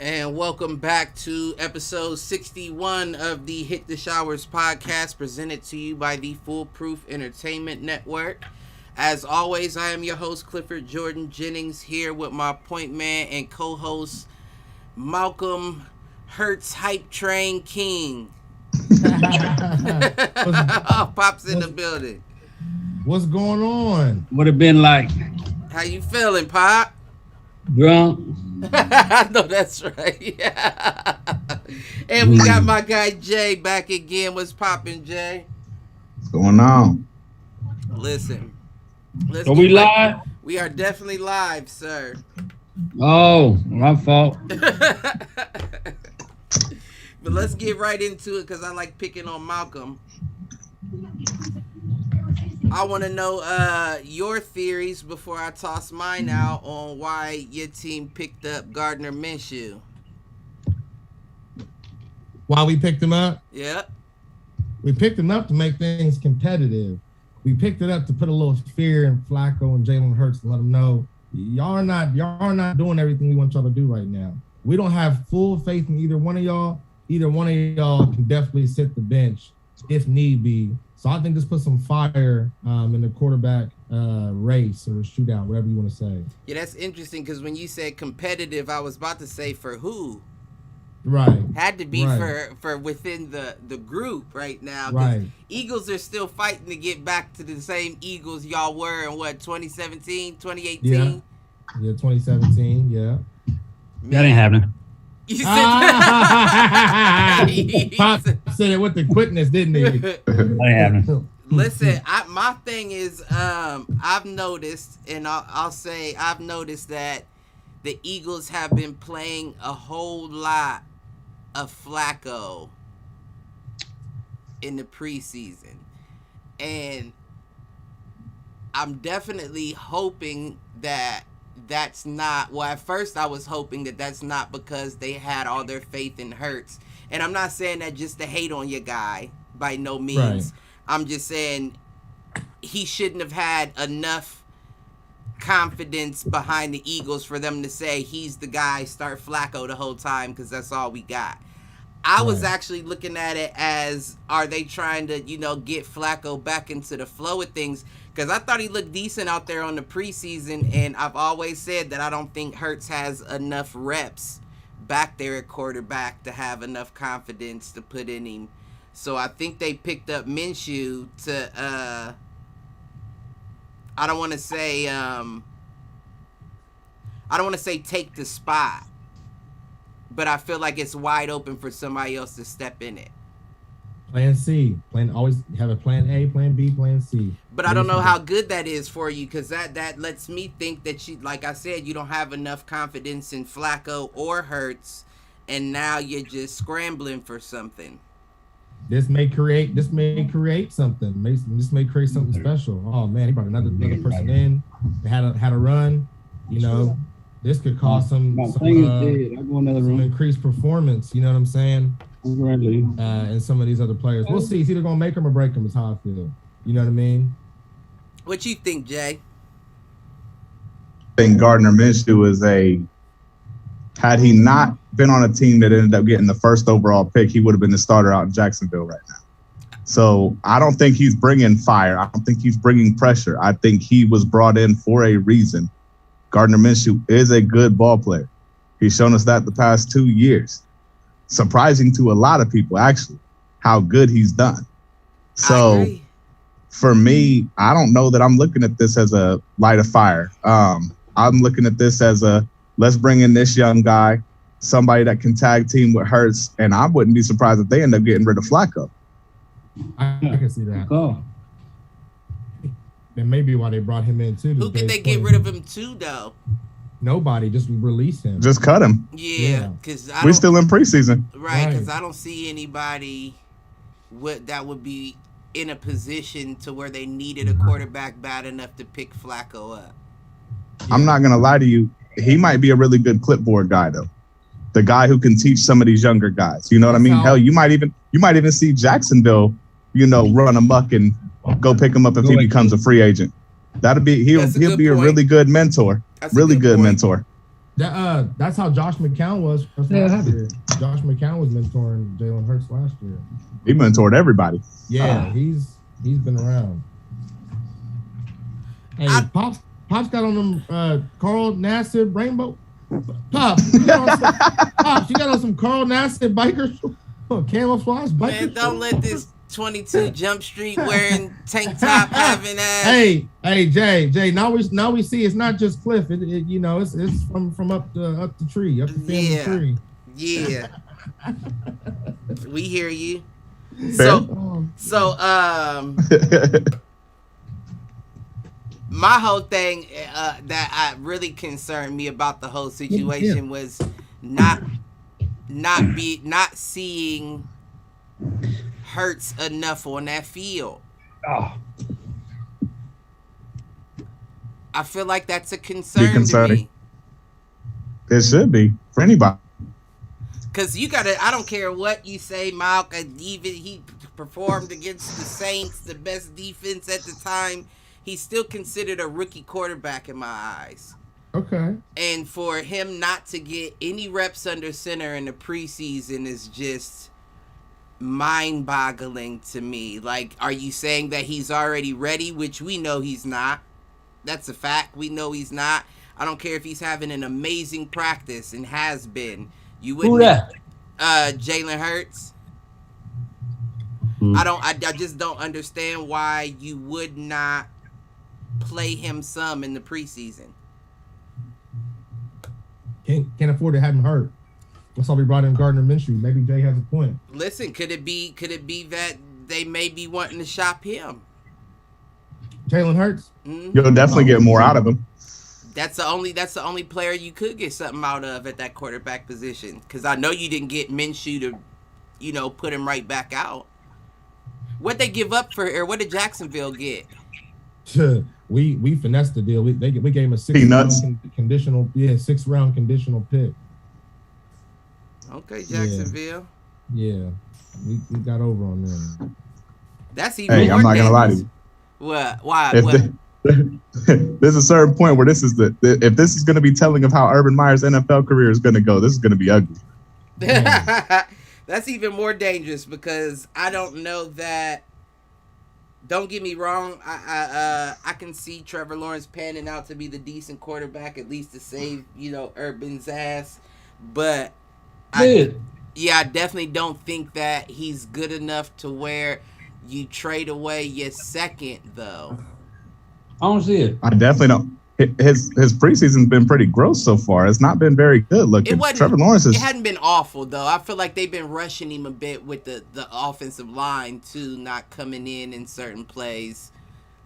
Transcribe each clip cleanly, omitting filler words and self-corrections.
And welcome back to episode 61 of the Hit the Showers podcast, presented to you by the Foolproof Entertainment Network. As always, I am your host, Clifford Jordan Jennings, here with my point man and co-host, Malcolm Hertz Hype Train King. Pop's in the building. What's going on? What it been like? How you feeling, Pop? Drunk. I know that's right. Yeah. And we got my guy Jay back again. What's popping, Jay? What's going on? Listen. Are we live? We are definitely live, sir. Oh, my fault. But let's get right into it because I like picking on Malcolm. I want to know your theories before I toss mine out on why your team picked up Gardner Minshew. Why we picked him up? Yep. We picked him up to make things competitive. We picked it up to put a little fear in Flacco and Jalen Hurts and let them know y'all are not doing everything we want y'all to do right now. We don't have full faith in either one of y'all. Either one of y'all can definitely sit the bench if need be. So I think this puts some fire in the quarterback race or shootout, whatever you want to say. Yeah, that's interesting because when you said competitive, I was about to say for who? Right. Had to be right. for within the group right now. Right. Eagles are still fighting to get back to the same Eagles y'all were in 2017, 2018? Yeah, 2017, yeah. That ain't happening. You said Pop said it with the quickness, didn't he? Listen, my thing is, I've noticed, and I'll say I've noticed that the Eagles have been playing a whole lot of Flacco in the preseason, and I'm definitely hoping that that's not, well, at first I was hoping that that's not because they had all their faith in Hurts. And I'm not saying that just to hate on your guy, by no means. Right. I'm just saying he shouldn't have had enough confidence behind the Eagles for them to say he's the guy, start Flacco the whole time, because that's all we got. I was actually looking at it as, are they trying to, get Flacco back into the flow of things? Because I thought he looked decent out there on the preseason, and I've always said that I don't think Hurts has enough reps back there at quarterback to have enough confidence to put in him. So I think they picked up Minshew to, I don't want to say take the spot, but I feel like it's wide open for somebody else to step in it. Plan C. Always have a plan A, plan B, plan C. But I don't know how good that is for you, because that lets me think that like I said, you don't have enough confidence in Flacco or Hurts, and now you're just scrambling for something. This may create something. This may create something special. Oh man, he brought another person in. They had a run. This could cause some increased performance. You know what I'm saying? And some of these other players. We'll see. It's either going to make them or break them is how I feel. You know what I mean? What you think, Jay? I think Gardner Minshew had he not been on a team that ended up getting the first overall pick, he would have been the starter out in Jacksonville right now. So I don't think he's bringing fire. I don't think he's bringing pressure. I think he was brought in for a reason. Gardner Minshew is a good ball player. He's shown us that the past 2 years. Surprising to a lot of people, actually, how good he's done. So for me, I don't know that I'm looking at this as a light of fire. I'm looking at this as let's bring in this young guy, somebody that can tag team with Hurts, and I wouldn't be surprised if they end up getting rid of Flacco. I can see that. Oh. And maybe why they brought him in too. Who could they get rid of him to, though? Nobody, just release him. Just cut him. Yeah, because we're still in preseason. Right, because I don't see anybody that would be in a position to where they needed a quarterback bad enough to pick Flacco up. I'm not going to lie to you. He might be a really good clipboard guy, though. The guy who can teach some of these younger guys. You know what I mean? Hell, you might even see Jacksonville, run amok and go pick him up if he becomes a free agent. He'll be a really good mentor. Really good mentor. That's how Josh McCown was last year. Josh McCown was mentoring Jalen Hurts last year. He mentored everybody. Yeah, he's been around. Hey, Pops got on them Carl Nassib Rainbow. Pops, you got on some Carl Nassib bikers, camouflage bikers. Man, don't let this 22 Jump Street wearing tank top having ass. Hey, Jay. Now we see it's not just Cliff. It's from up the tree, up the family tree. Yeah. We hear you. Fair. So my whole thing that really concerned me about the whole situation was not seeing Hurts enough on that field. Oh. I feel like that's a concern to me. It should be for anybody. Because I don't care what you say, Malk, even he performed against the Saints, the best defense at the time. He's still considered a rookie quarterback in my eyes. Okay. And for him not to get any reps under center in the preseason is just mind-boggling to me. Like, are you saying that he's already ready, which we know he's not? That's a fact. We know he's not. I don't care if he's having an amazing practice and has been. You wouldn't. Who that? Jalen Hurts. Hmm. I just don't understand why you would not play him some in the preseason. Can't afford to have him hurt. That's why we brought in Gardner Minshew. Maybe Jay has a point. Listen, could it be that they may be wanting to shop him? Jalen Hurts? Mm-hmm. You'll definitely get more out of him. That's the only player you could get something out of at that quarterback position. Because I know you didn't get Minshew to, put him right back out. What'd they give up for, or what did Jacksonville get? We finessed the deal. We gave him a 6-round conditional pick. Okay, Jacksonville. Yeah. We got over on them. That's even more I'm not gonna lie to you. What? Why? There's a certain point where this is if this is going to be telling of how Urban Meyer's NFL career is going to go, this is going to be ugly. That's even more dangerous because I don't know that. Don't get me wrong. I can see Trevor Lawrence panning out to be the decent quarterback, at least to save Urban's ass. But I definitely don't think that he's good enough to where you trade away your second though. I don't see it. I definitely don't. His preseason's been pretty gross so far. It's not been very good looking. Trevor Lawrence it hadn't been awful though. I feel like they've been rushing him a bit with the offensive line too, not coming in certain plays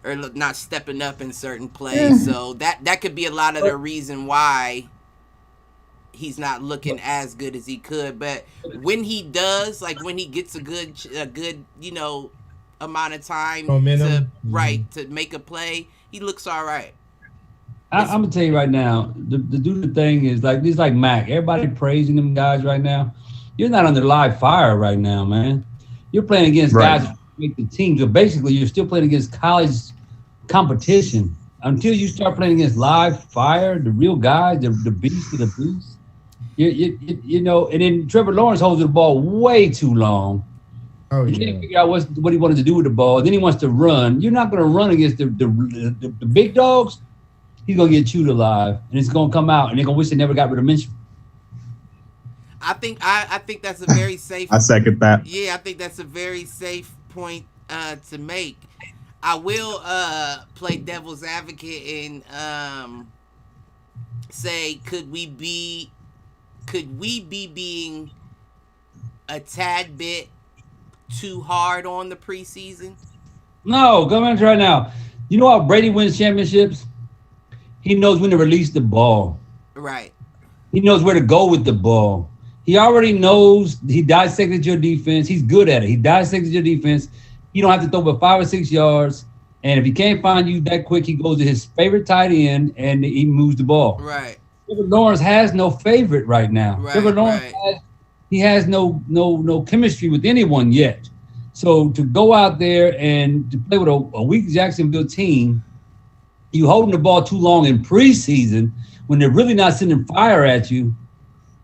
or not stepping up in certain plays. So that could be a lot of the reason why he's not looking as good as he could. But when he does, like when he gets a good amount of time to make a play, he looks all right. I'm gonna tell you right now, the thing is like Mac. Everybody praising them guys right now. You're not under live fire right now, man. You're playing against guys who make the team. So basically, you're still playing against college competition until you start playing against live fire, the real guys, the beast of the beast. And then Trevor Lawrence holds the ball way too long. Oh, he can't figure out what he wanted to do with the ball. Then he wants to run. You're not going to run against the big dogs. He's going to get chewed alive, and it's going to come out, and they're going to wish they never got rid of Minshew. I think that's a very safe. I second that. Yeah, I think that's a very safe point to make. I will play devil's advocate and say, could we be being a tad bit too hard on the preseason? No, come on right now. You know how Brady wins championships? He knows when to release the ball. Right. He knows where to go with the ball. He already knows. He dissected your defense. He's good at it. He dissected your defense. You don't have to throw but 5 or 6 yards. And if he can't find you that quick, he goes to his favorite tight end and he moves the ball. Right. Trevor Lawrence has no favorite right now. Right, Trevor Lawrence has no chemistry with anyone yet. So to go out there and to play with a weak Jacksonville team, you holding the ball too long in preseason when they're really not sending fire at you,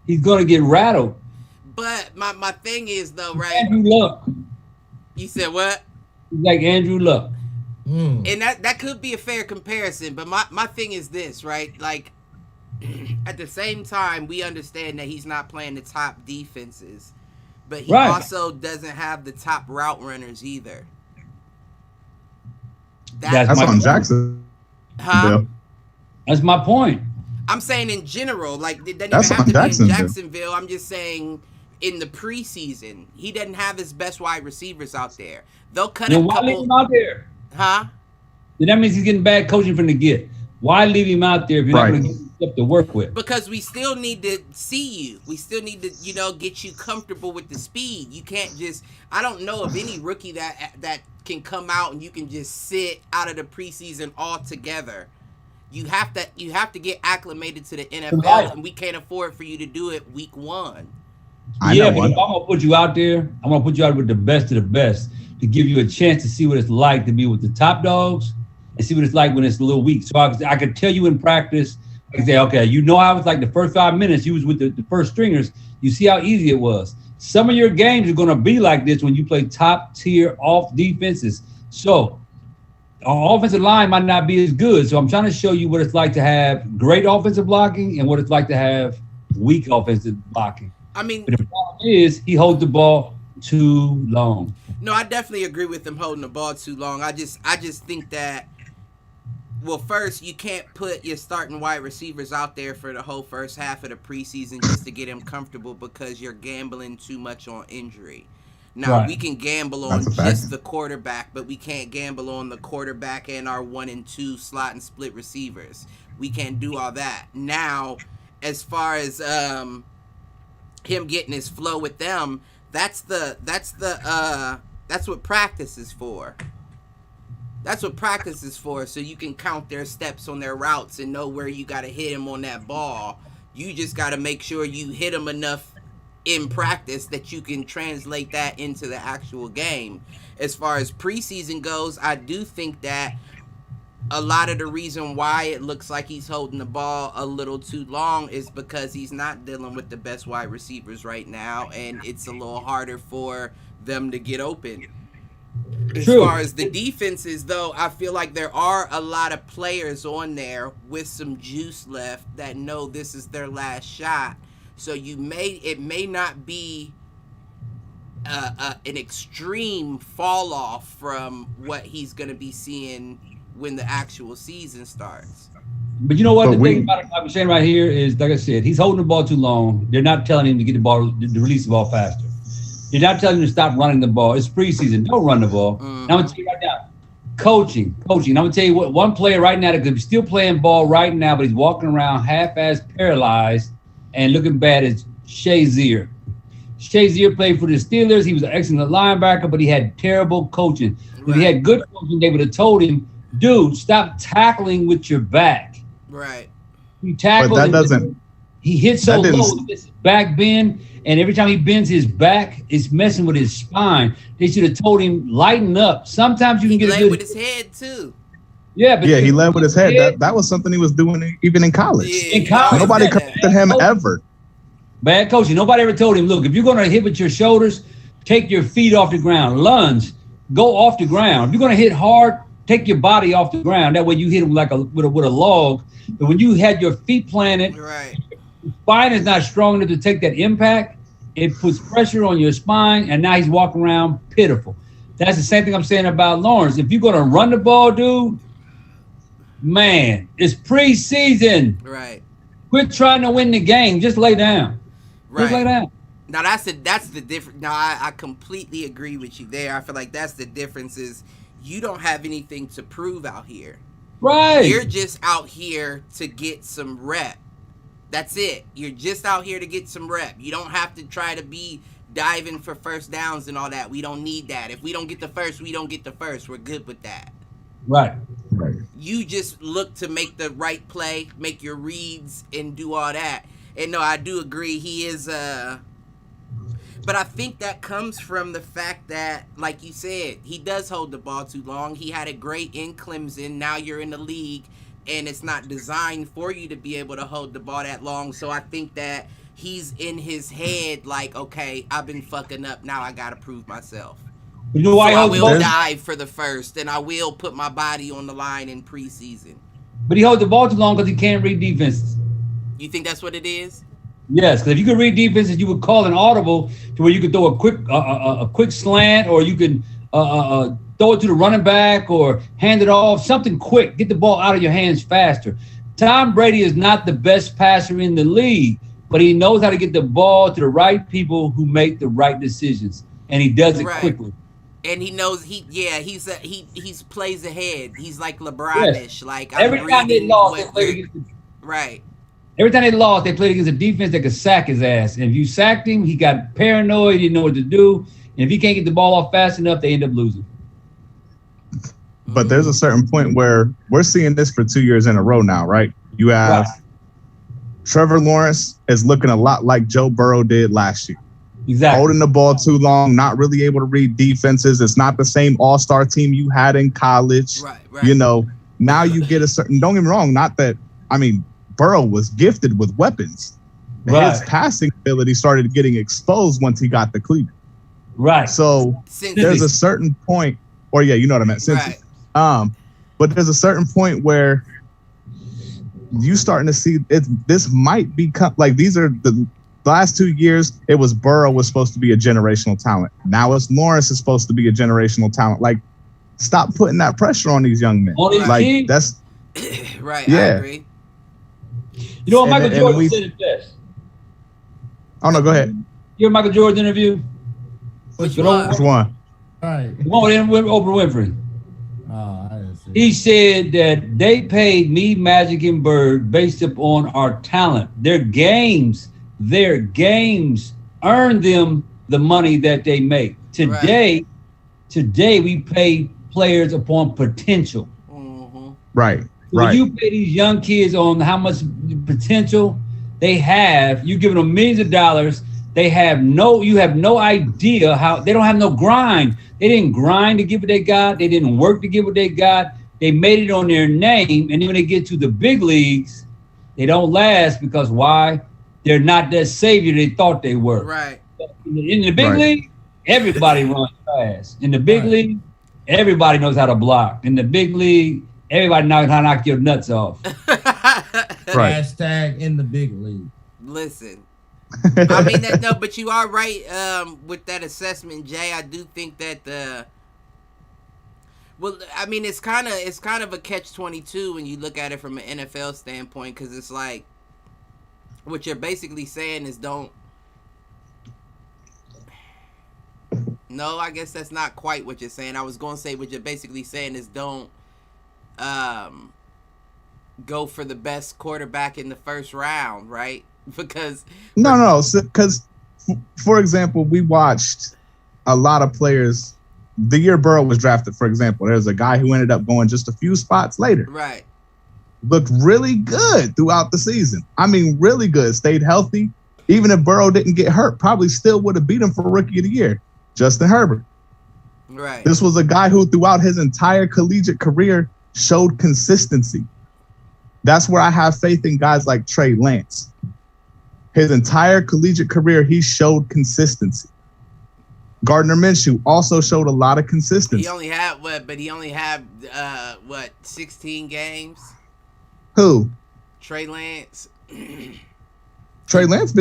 he's going to get rattled. But my thing is, though, right? Andrew Luck. You said what? He's like Andrew Luck. And that could be a fair comparison. But my thing is this, right? Like, at the same time, we understand that he's not playing the top defenses. But he also doesn't have the top route runners either. That's on Jackson. Huh? That's my point. I'm saying in general, like, it doesn't even have to be in Jacksonville. I'm just saying in the preseason, he doesn't have his best wide receivers out there. They'll cut a why couple. Leave him out there? Huh? Then that means he's getting bad coaching from the get. Why leave him out there if you're not going to get stuff to work with? Because we still need to see you. We still need to, get you comfortable with the speed. You can't just. I don't know of any rookie that can come out and you can just sit out of the preseason altogether. You have to get acclimated to the NFL, and we can't afford for you to do it week one. But if I'm gonna put you out there, I'm gonna put you out with the best of the best to give you a chance to see what it's like to be with the top dogs and see what it's like when it's a little weak. So I could tell you in practice, I can say, okay, how it's like the first 5 minutes you was with the first stringers. You see how easy it was. Some of your games are gonna be like this when you play top tier off defenses. So our offensive line might not be as good. So I'm trying to show you what it's like to have great offensive blocking and what it's like to have weak offensive blocking. I mean, but the problem is he holds the ball too long. No, I definitely agree with him holding the ball too long. I just think that, well, first, you can't put your starting wide receivers out there for the whole first half of the preseason just to get him comfortable because you're gambling too much on injury. Now, we can gamble on just the quarterback, but we can't gamble on the quarterback and our 1 and 2 slot and split receivers. We can't do all that. Now, as far as him getting his flow with them, that's what practice is for. That's what practice is for, so you can count their steps on their routes and know where you got to hit him on that ball. You just got to make sure you hit him enough in practice that you can translate that into the actual game. As far as preseason goes, I do think that a lot of the reason why it looks like he's holding the ball a little too long is because he's not dealing with the best wide receivers right now, and it's a little harder for them to get open. As far as the defenses, though, I feel like there are a lot of players on there with some juice left that know this is their last shot. So it may not be an extreme fall off from what he's going to be seeing when the actual season starts. But you know what? The thing about it, I'm saying right here is, like I said, he's holding the ball too long. They're not telling him to get the ball, to release the ball faster. They're not telling him to stop running the ball. It's preseason. Don't run the ball. I'm going to tell you right now, coaching. I'm going to tell you what, one player right now that could be still playing ball right now, but he's walking around half-ass paralyzed and looking bad is Shazier. Shazier played for the Steelers. He was an excellent linebacker, but he had terrible coaching. If he had good coaching, they would have told him, dude, stop tackling with your back. Right. You tackle. But that doesn't. He hits so low with his back bend, and every time he bends his back, it's messing with his spine. They should have told him, lighten up. Sometimes you can get a good. He led with his head too. Yeah, but he led with his head. That was something he was doing even in college. Yeah, in college, nobody corrected him ever. Bad coaching. Nobody ever told him, look, if you're going to hit with your shoulders, take your feet off the ground. Lunge, go off the ground. If you're going to hit hard, take your body off the ground. That way you hit him like with a log. But when you had your feet planted, right, your spine is not strong enough to take that impact. It puts pressure on your spine, and now he's walking around pitiful. That's the same thing I'm saying about Lawrence. If you're going to run the ball, dude, man, it's preseason. Right. Quit trying to win the game. Just lay down. Right. Just lay down. Now that's the difference. Now I completely agree with you there. I feel like that's the difference is you don't have anything to prove out here. Right. You're just out here to get some rep. That's it. You're just out here to get some rep. You don't have to try to be diving for first downs and all that. We don't need that. If we don't get the first, we don't get the first. We're good with that. Right. You just look to make the right play, make your reads, and do all that. And no, I do agree. He is, but I think that comes from the fact that, like you said, he does hold the ball too long. He had it great in Clemson. Now you're in the league. and it's not designed for you to be able to hold the ball that long. So I think that he's in his head like, okay, I've been fucking up. Now I got to prove myself. You know why I will dive for the first, and I will put my body on the line in preseason. But he holds the ball too long because he can't read defenses. You think that's what it is? Yes, because if you could read defenses, you would call an audible to where you could throw a quick slant, or you could throw it to the running back or hand it off, something quick, get the ball out of your hands faster. Tom Brady is not the best passer in the league, but he knows how to get the ball to the right people who make the right decisions, and he does it quickly. And he knows he's plays ahead. He's like LeBron-ish. Yes. Like every time they lost, they played against Every time they lost, they played against a defense that could sack his ass. And if you sacked him, he got paranoid, he didn't know what to do. And if he can't get the ball off fast enough, they end up losing. But there's a certain point where we're seeing this for 2 years in a row now, right? You have Trevor Lawrence is looking a lot like Joe Burrow did last year. Exactly. Holding the ball too long, not really able to read defenses. It's not the same all-star team you had in college. Right. You know, now you get a certain, don't get me wrong, Burrow was gifted with weapons. His passing ability started getting exposed once he got to Cleveland. Right. So there's a certain point, you know what I meant. But there's a certain point where you starting to see it. This might become like these are the last 2 years. It was Burrow was supposed to be a generational talent. Now it's Lawrence is supposed to be a generational talent. Like, stop putting that pressure on these young men. Like that's right. Yeah. I agree. You know what Michael Jordan said it best. Oh no, go ahead. You heard Michael Jordan's interview? Which one? All right. The one with Oprah Winfrey. Oh, I didn't see. He said that they paid me, Magic, and Bird based upon our talent. Their games earn them the money that they make. Today we pay players upon potential. Mm-hmm. Right. When you pay these young kids on how much potential they have, you giving them millions of dollars. You have no idea how they don't have no grind. They didn't grind to get what they got. They didn't work to get what they got. They made it on their name. And then when they get to the big leagues, they don't last because why? They're not that savior they thought they were. Right. In the big league, everybody runs fast. In the big league, everybody knows how to block. In the big league, everybody knows how to knock your nuts off. Hashtag in the big league. Listen, I mean but you are right with that assessment, Jay. I do think that it's kind of a catch-22 when you look at it from an NFL standpoint, because it's like what you're basically saying is don't. No, I guess that's not quite what you're saying. I was going to say what you're basically saying is don't go for the best quarterback in the first round, right? Because because for example, we watched a lot of players the year Burrow was drafted. For example, there's a guy who ended up going just a few spots later. Right. Looked really good throughout the season. I mean, really good. Stayed healthy. Even if Burrow didn't get hurt, probably still would have beat him for Rookie of the Year. Justin Herbert. Right. This was a guy who throughout his entire collegiate career showed consistency. That's where I have faith in guys like Trey Lance. His entire collegiate career, he showed consistency. Gardner Minshew also showed a lot of consistency. He only had 16 games? Who? Trey Lance. Trey Lance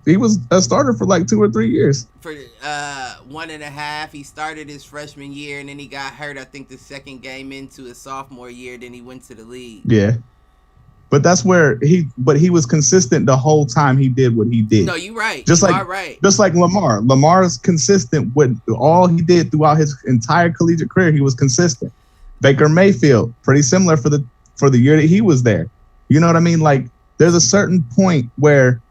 he was a starter for like 2 or 3 years. For 1.5, he started his freshman year and then he got hurt. I think the second game into his sophomore year. Then he went to the league. Yeah, but that's where he was consistent the whole time he did what he did. No, you're right. Just like Lamar. Lamar's consistent with all he did throughout his entire collegiate career. He was consistent. Baker Mayfield, pretty similar for the year that he was there. You know what I mean? Like, there's a certain point where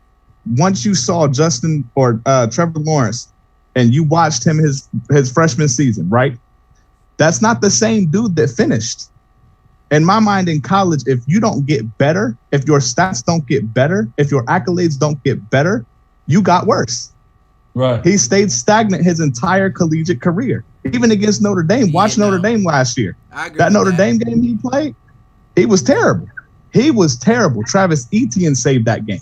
once you saw Justin or Trevor Lawrence and you watched him his freshman season, right? That's not the same dude that finished. In my mind, in college, if you don't get better, if your stats don't get better, if your accolades don't get better, you got worse. Right. He stayed stagnant his entire collegiate career, even against Notre Dame. Watch Notre Dame last year. I agree That with Notre Dame game he played, He was terrible. He was terrible. Travis Etienne saved that game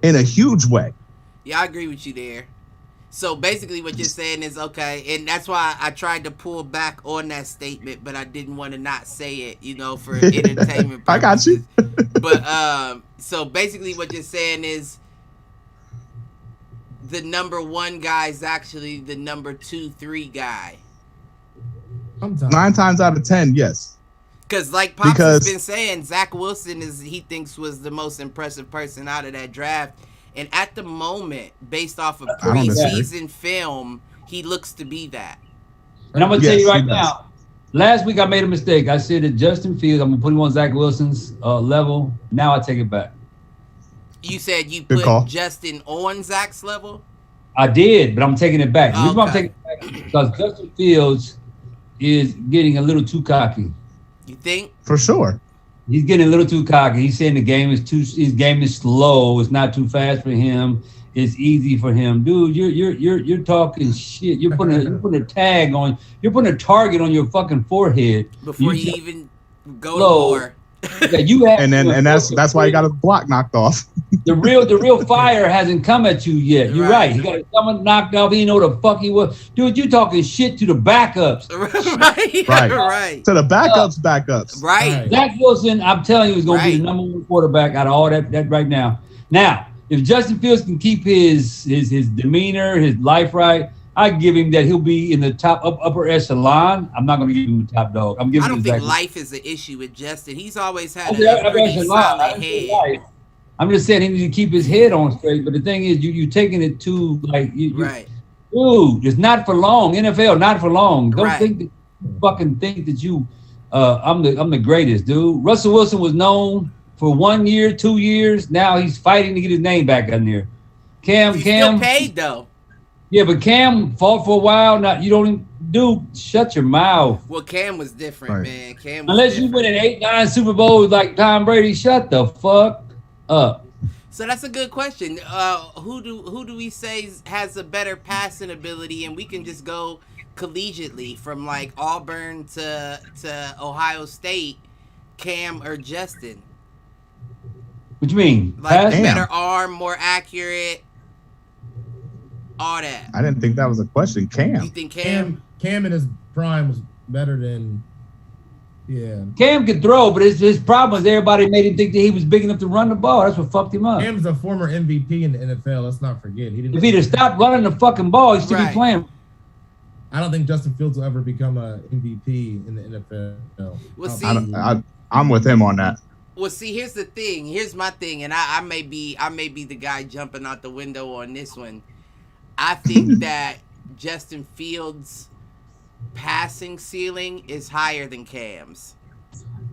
in a huge way. Yeah, I agree with you there. So basically what you're saying is, okay, and that's why I tried to pull back on that statement, but I didn't want to not say it, for entertainment purposes. I got you. But so basically what you're saying is the number 1 guy is actually the number 2, 3 guy. Sometimes. 9 times out of 10, yes. Because like Pops has been saying, Zach Wilson he thinks was the most impressive person out of that draft. And at the moment, based off of preseason film, he looks to be that. And I'm going to tell you right now, last week I made a mistake. I said that Justin Fields, I'm going to put him on Zach Wilson's level. Now I take it back. You said you put Justin on Zach's level? I did, but I'm taking it back. The reason why I'm taking it back is because Justin Fields is getting a little too cocky. You think? For sure. He's getting a little too cocky. He's saying his game is slow. It's not too fast for him. It's easy for him. Dude, you're talking shit. You're putting a tag on. You're putting a target on your fucking forehead before you even go to war. Yeah, and that's why he got his block knocked off. The real fire hasn't come at you yet. You're right. He got his stomach knocked off. He didn't know the fuck he was. Dude, you talking shit to the backups. Right. To the backups. Right. Zach Wilson, I'm telling you, is going to be the number 1 quarterback out of all that right now. Now, if Justin Fields can keep his demeanor, his life right, I give him that he'll be in the top upper echelon. I'm not going to give him the top dog. I don't think life is an issue with Justin. He's always had a pretty solid head. I'm just saying he needs to keep his head on straight. But the thing is, you taking it too right. Dude, it's not for long. NFL, not for long. Don't think that you I'm the greatest, dude. Russell Wilson was known for 1 year, 2 years. Now he's fighting to get his name back on there. Cam still paid though. Yeah, but Cam fought for a while. Now you don't even, dude, shut your mouth. Well, Cam was different, man. Cam was Unless you win an 8-9 Super Bowls like Tom Brady, shut the fuck up. So that's a good question. Who do we say has a better passing ability, and we can just go collegiately from like Auburn to Ohio State, Cam or Justin? What you mean? Like better arm, more accurate, all that. I didn't think that was a question. Cam. You think Cam in his prime was better than? Yeah. Cam could throw, but his problem is everybody made him think that he was big enough to run the ball. That's what fucked him up. Cam's a former MVP in the NFL. Let's not forget. If he'd have stopped running the fucking ball, he'd still be playing. I don't think Justin Fields will ever become a MVP in the NFL. Well, see, I'm with him on that. Well, see, here's the thing. Here's my thing, and I may be the guy jumping out the window on this one. I think that Justin Fields' passing ceiling is higher than Cam's.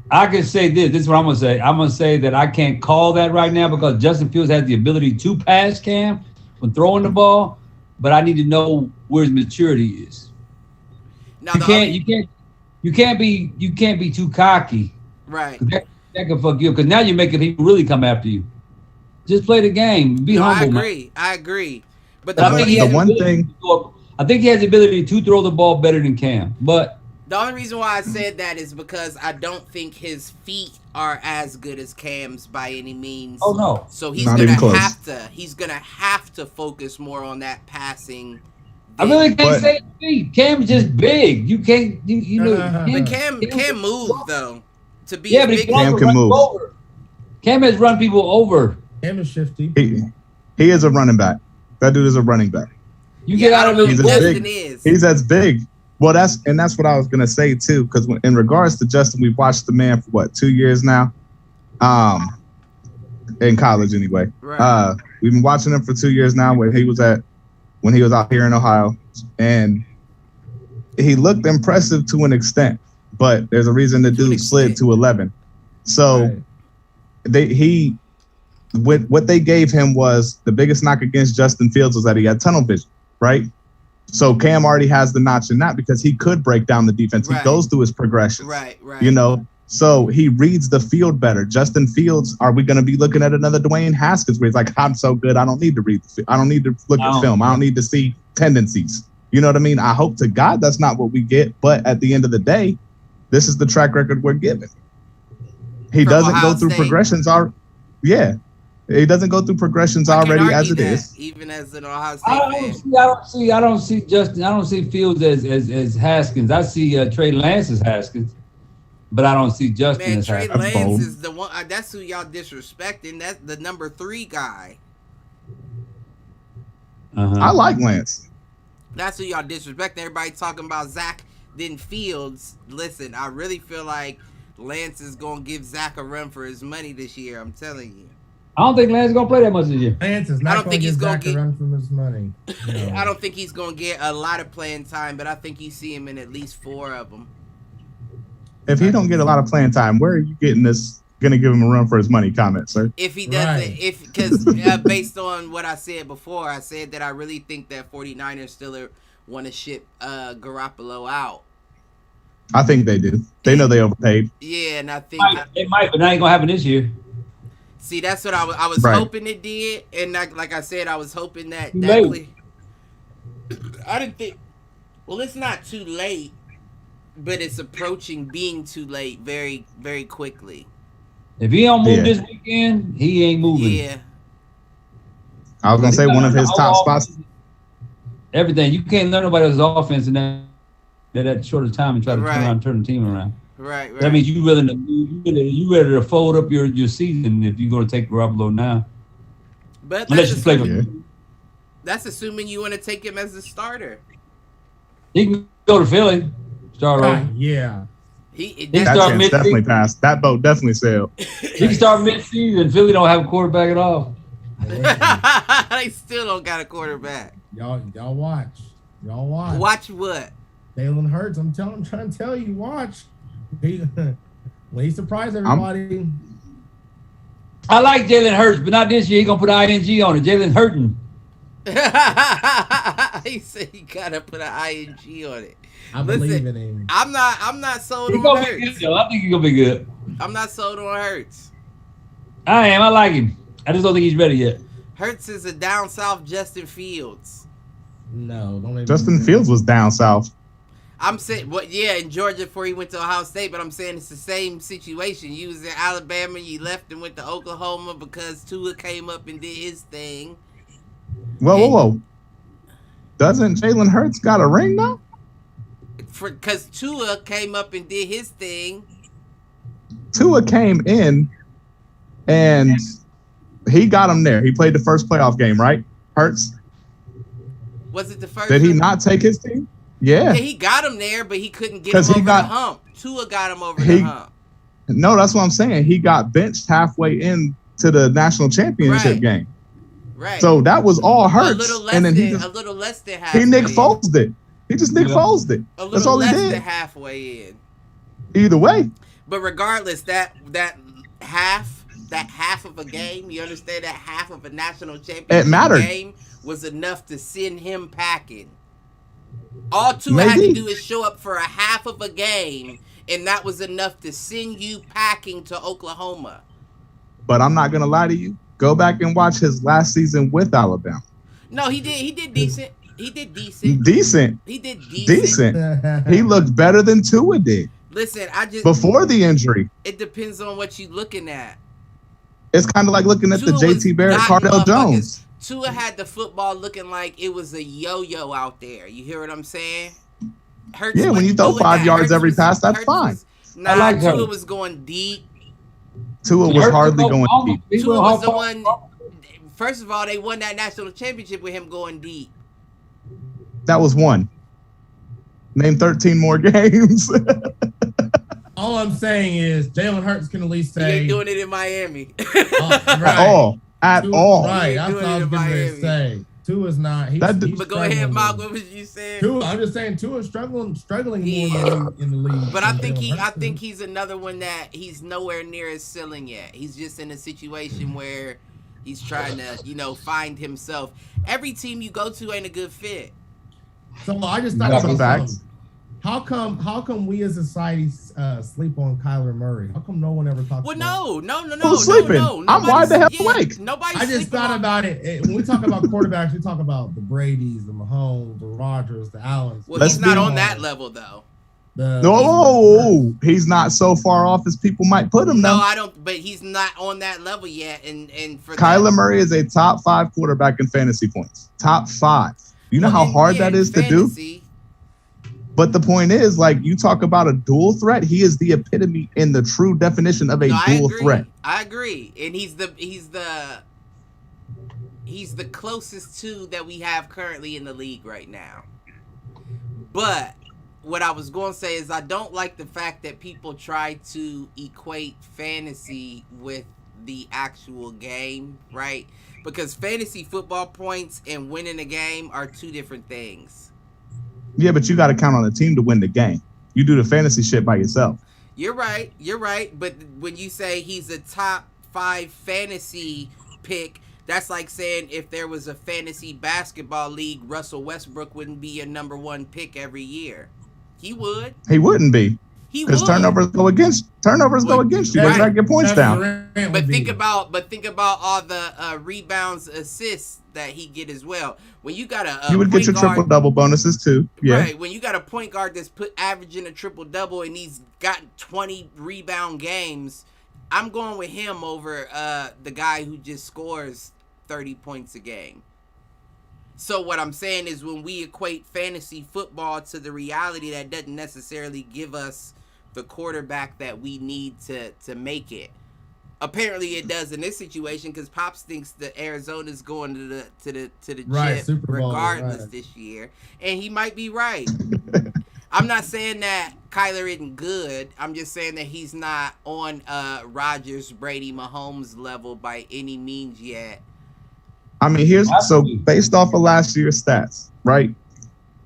I can say this. This is what I'm going to say. I'm going to say that I can't call that right now because Justin Fields has the ability to pass Cam when throwing the ball, but I need to know where his maturity is. Now, you can't be too cocky. Right. That can fuck you up because now you're making people really come after you. Just play the game. Be humble. I agree. But I think he has the ability to throw the ball better than Cam. But the only reason why I said that is because I don't think his feet are as good as Cam's by any means. Oh no! So he's gonna have to focus more on that passing. I really can't say feet. Cam's just big. You can't. You know. But Cam move though. To be but big, Cam can move. Over. Cam has run people over. Cam is shifty. He is a running back. That dude is a running back. You get out of the He's as big. Well, that's what I was gonna say too. Because in regards to Justin, we've watched the man for 2 years now, in college anyway. Right. We've been watching him for 2 years now. When he was out here in Ohio, and he looked impressive to an extent. But there's a reason the dude slid to 11. So what they gave him was the biggest knock against Justin Fields was that he had tunnel vision, right? So Cam already has the notch in that because he could break down the defense. He goes through his progressions. Right. You know, so he reads the field better. Justin Fields, are we going to be looking at another Dwayne Haskins where he's like, I'm so good, I don't need to read I don't need to look at film. I don't need to see tendencies. You know what I mean? I hope to God that's not what we get. But at the end of the day, this is the track record we're given. He doesn't Ohio go through State. progressions. Yeah, he doesn't go through progressions I can't already argue as it that, is. even as an Ohio State I don't see Justin. I don't see Fields as Haskins. I see Trey Lance as Haskins, but I don't see Justin Man, as Trey Haskins. Lance is the one. That's who y'all disrespecting. That's the number 3 guy. I like Lance. That's who y'all disrespecting. Everybody talking about Zach, then Fields. Listen, I really feel like Lance is gonna give Zach a run for his money this year. I'm telling you. I don't think Lance is gonna play that much this year. Lance is not going to give Zach a run from his money. No. I don't think he's gonna get a lot of playing time, but I think you see him in at least 4 of them. If he don't get a lot of playing time, where are you getting this? Going to give him a run for his money comment, sir? If he doesn't, because based on what I said before, I said that I really think that 49ers still want to ship Garoppolo out. I think they do. They know they overpaid. Yeah, and I think It might, but that ain't gonna happen this year. See, that's what I was Right. hoping it did, and like I said, I was hoping that I didn't think. Well, it's not too late, but it's approaching being too late very, very quickly. If he don't move this weekend, he ain't moving. Yeah. I was gonna say one of his top spots. Everything you can't learn about his offense in that short of time and try to turn the team around. Right. That means you ready to fold up your season if you're gonna take Garoppolo now. But unless you play for that's assuming you want to take him as a starter. He can go to Philly. Start over. Yeah. That chance definitely passed. That boat definitely sailed. He can start mid-season. Philly don't have a quarterback at all. They still don't got a quarterback. Y'all watch. Y'all watch. Watch what? Jalen Hurts. I'm trying to tell you. Watch. When he surprised everybody. I like Jalen Hurts, but not this year. He gonna put ing on it. Jalen Hurting. He said you gotta put an ing on it. I believe in him. I'm not sold on Gonna Hurts. be good, I think he's gonna be good. I'm not sold on Hurts. I am. I like him. I just don't think he's ready yet. Hurts is a down south Justin Fields. No, don't even. Justin Fields was down south. I'm saying, in Georgia before he went to Ohio State, but I'm saying it's the same situation. You was in Alabama, you left and went to Oklahoma because Tua came up and did his thing. Whoa. Doesn't Jalen Hurts got a ring now? Because Tua came up and did his thing. Tua came in and he got him there. He played the first playoff game, right? Hurts. Was it the first? Did he not take his team? Yeah, he got him there, but he couldn't get him over the hump. Tua got him over the hump. No, that's what I'm saying. He got benched halfway into the national championship game. Right. So that was all Hurts. A little less than halfway. He Nick Foles'd it. He just Nick Foles'd it. That's all he did. A little less than halfway in. Either way. But regardless, that half of a game, you understand, that half of a national championship game was enough to send him packing. All Tua had to do is show up for a half of a game, and that was enough to send you packing to Oklahoma. But I'm not gonna lie to you. Go back and watch his last season with Alabama. No, he did decent. He did decent. He did decent. He looked better than Tua did. Listen, before the injury. It depends on what you're looking at. It's kind of like looking at the JT Barrett, Cardell Jones. Tua had the football looking like it was a yo-yo out there. You hear what I'm saying? Hurts when you throw 5 yards every pass, that's fine. Tua was going deep. Tua was hardly going deep. Tua was the one. First of all, they won that national championship with him going deep. That was one. Name 13 more games. All I'm saying is Jalen Hurts can at least say. He ain't doing it in Miami. At all. Right. That's what I was going to say. Tua's not. But go ahead, Mark. What was you saying? I'm just saying Tua's struggling more in the league. But I think he's another one that he's nowhere near his ceiling yet. He's just in a situation where he's trying to, find himself. Every team you go to ain't a good fit. So I just thought that's a fact. How come we as a society sleep on Kyler Murray? How come no one ever talks about it? No. Who's sleeping? I'm wide the hell awake. I just thought about it. When we talk about quarterbacks, we talk about the Bradys, the Mahomes, the Rodgers, the Allens. Well, he's not on that level, though. No, he's not so far off as people might put him. No, now. I don't. But he's not on that level yet. And for Kyler Murray is a top 5 quarterback in fantasy points. Top 5. You know how hard that is to do. But the point is, like, you talk about a dual threat. He is the epitome in the true definition of a dual threat. I agree, and he's the closest to that we have currently in the league right now. But what I was going to say is I don't like the fact that people try to equate fantasy with the actual game, right? Because fantasy football points and winning a game are two different things. Yeah, but you got to count on the team to win the game. You do the fantasy shit by yourself. You're right. But when you say he's a top 5 fantasy pick, that's like saying if there was a fantasy basketball league, Russell Westbrook wouldn't be a number 1 pick every year. He would. He wouldn't be. Because turnovers go against you. They drag your points down. But think about all the rebounds, assists that he get as well. When you got you would get your triple double bonuses too. Yeah. Right. When you got a point guard that's averaging a triple double and he's got 20 rebound games, I'm going with him over the guy who just scores 30 points a game. So what I'm saying is when we equate fantasy football to the reality, that doesn't necessarily give us the quarterback that we need to make it. Apparently it does in this situation because Pops thinks that Arizona's going to the chip Super Bowl, regardless this year, and he might be right. I'm not saying that Kyler isn't good. I'm just saying that he's not on Rodgers, Brady, Mahomes level by any means yet. I mean, so based off of last year's stats, right?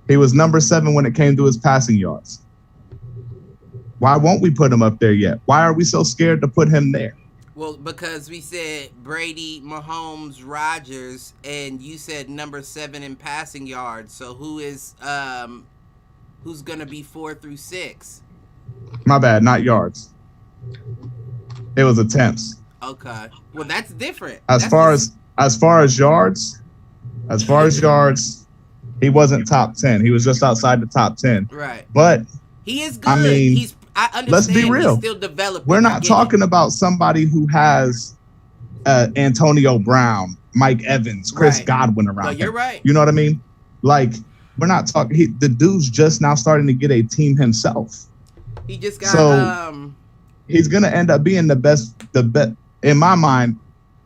He was number 7 when it came to his passing yards. Why won't we put him up there yet? Why are we so scared to put him there? Well, because we said Brady, Mahomes, Rodgers, and you said number 7 in passing yards. So who's gonna be 4 through 6? My bad, not yards. It was attempts. Okay. Well, that's different. As far as yards, he wasn't top 10. He was just outside the top 10. Right. But he is good. I mean, I understand. Let's be real. He's still developing. We're not talking about somebody who has Antonio Brown, Mike Evans, Chris Godwin around. No, you're right. You know what I mean? Like, we're not talking. The dude's just now starting to get a team himself. He just got. He's gonna end up being the best. In my mind,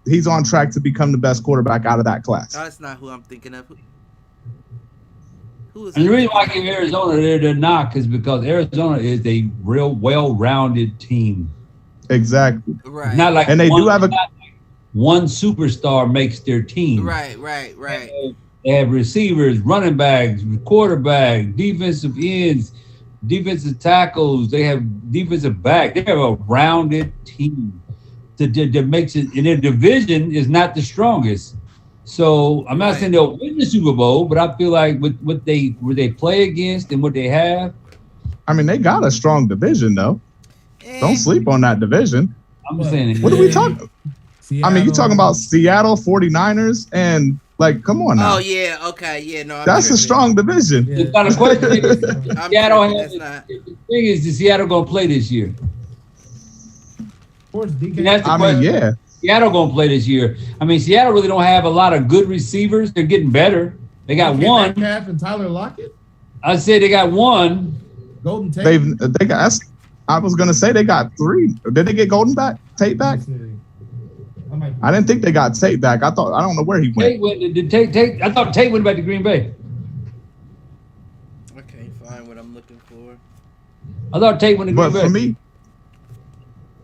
he's on track to become the best quarterback out of that class. No, that's not who I'm thinking of. And the reason why I give Arizona their knock is because Arizona is a real well-rounded team. Exactly. Right. Not like and they do have one superstar makes their team. Right. They have receivers, running backs, quarterback, defensive ends, defensive tackles. They have defensive back. They have a rounded team that makes it. And their division is not the strongest. So I'm not saying they'll win the Super Bowl, but I feel like with what they play against and what they have. I mean, they got a strong division though. Don't sleep on that division. I'm saying. What are we talking? I mean, you talking about Seattle 49ers and like, come on now. Oh yeah, okay, yeah, no. That's a strong division. Yeah. It's not a question. Seattle has, the thing is, is Seattle gonna play this year? Of course, yeah. Seattle gonna play this year. I mean, Seattle really don't have a lot of good receivers. They're getting better. They got one. Metcalf and Tyler Lockett. I said they got one. Golden Tate. They got. I was gonna say they got 3. Did they get Tate back? I didn't think they got Tate back. I don't know where he went. Tate. I thought Tate went back to Green Bay. I can't find what I'm looking for. I thought Tate went to Green Bay. But for me,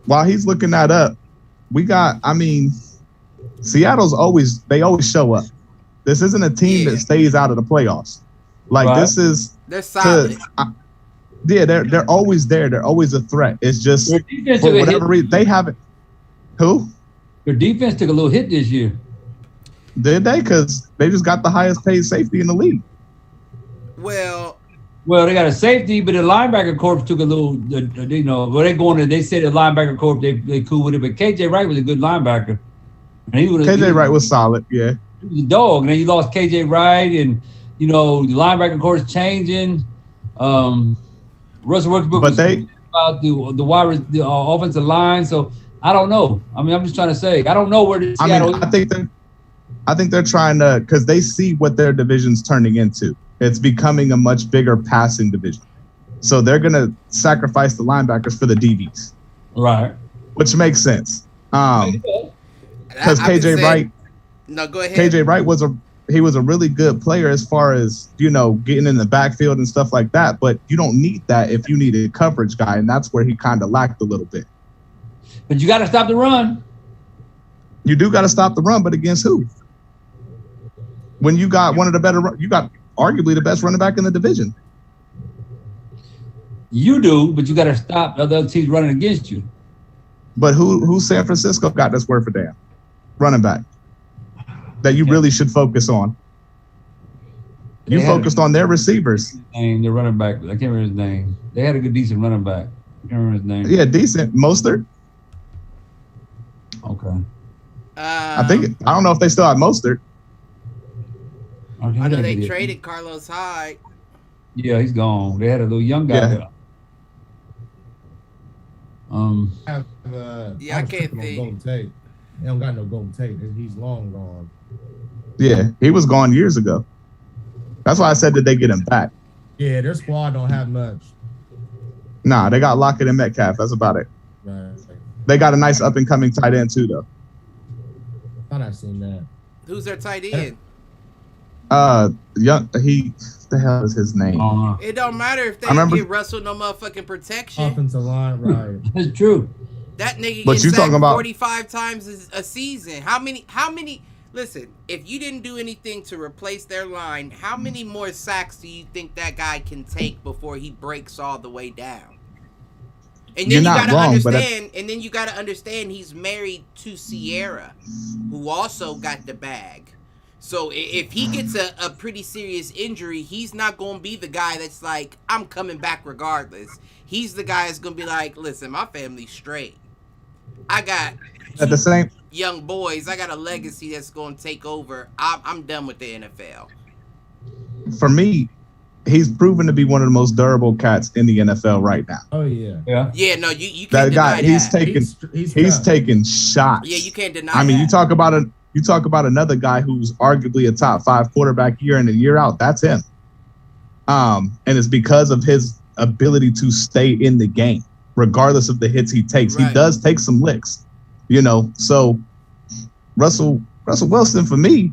while he's looking that up, Seattle's always show up. This isn't a team that stays out of the playoffs. Like this is they're solid. They're always there. They're always a threat. It's just for whatever reason they haven't. Who? Their defense took a little hit this year. Did they? Because they just got the highest paid safety in the league. Well, they got a safety, but the linebacker corps took a little. They said the linebacker corps they cool with it, but KJ Wright was a good linebacker. KJ Wright was solid, yeah. He was a dog, and then you lost KJ Wright, and the linebacker corps changing. well, Russell Westbrook But was they about the offensive line. So I don't know. I mean, I'm just trying to say I don't know where the Seattle. I think they're trying to, because they see what their division's turning into. It's becoming a much bigger passing division. So they're gonna sacrifice the linebackers for the DBs, right? Which makes sense. Because KJ Wright. No, go ahead. KJ Wright was a really good player as far as, getting in the backfield and stuff like that. But you don't need that if you need a coverage guy, and that's where he kind of lacked a little bit. But you got to stop the run. You do got to stop the run, but against who? When you got one of the better, you got arguably the best running back in the division. You do, but you got to stop other teams running against you. But who San Francisco got that's worth a damn? Running back that you really should focus on. You focused on their receivers. The running back, I can't remember his name. They had a good, decent running back. I can't remember his name. Yeah, decent. Mostert. Okay. I don't know if they still have Mostert. I know they traded Carlos Hyde. Yeah, he's gone. They had a little young guy there. I can't think. They don't got no Golden Tate. He's long gone. Yeah, he was gone years ago. That's why I said, did they get him back? Yeah, their squad don't have much. Nah, they got Lockett and Metcalf. That's about it. Right. They got a nice up-and-coming tight end, too, though. I thought I seen that. Who's their tight end? What the hell is his name? It don't matter if they give Russell no motherfucking protection. Offensive line, right. That's true. That nigga But gets you sacked talking about 45 times a season. How many? Listen, if you didn't do anything to replace their line, how many more sacks do you think that guy can take before he breaks all the way down? And then you gotta understand he's married to Sierra, who also got the bag. So if he gets a pretty serious injury, he's not gonna be the guy that's like, I'm coming back regardless. He's the guy that's gonna be like, listen, my family's straight. I got at the same young boys. I got a legacy that's going to take over. I'm done with the NFL. For me, he's proven to be one of the most durable cats in the NFL right now. Oh yeah. Yeah. No, you can't deny that. He's taking shots. Yeah, you can't deny. I mean, you talk about another guy who's arguably a top 5 quarterback year in and year out. That's him. And it's because of his ability to stay in the game, regardless of the hits he takes. Right. He does take some licks, So Russell Wilson, for me,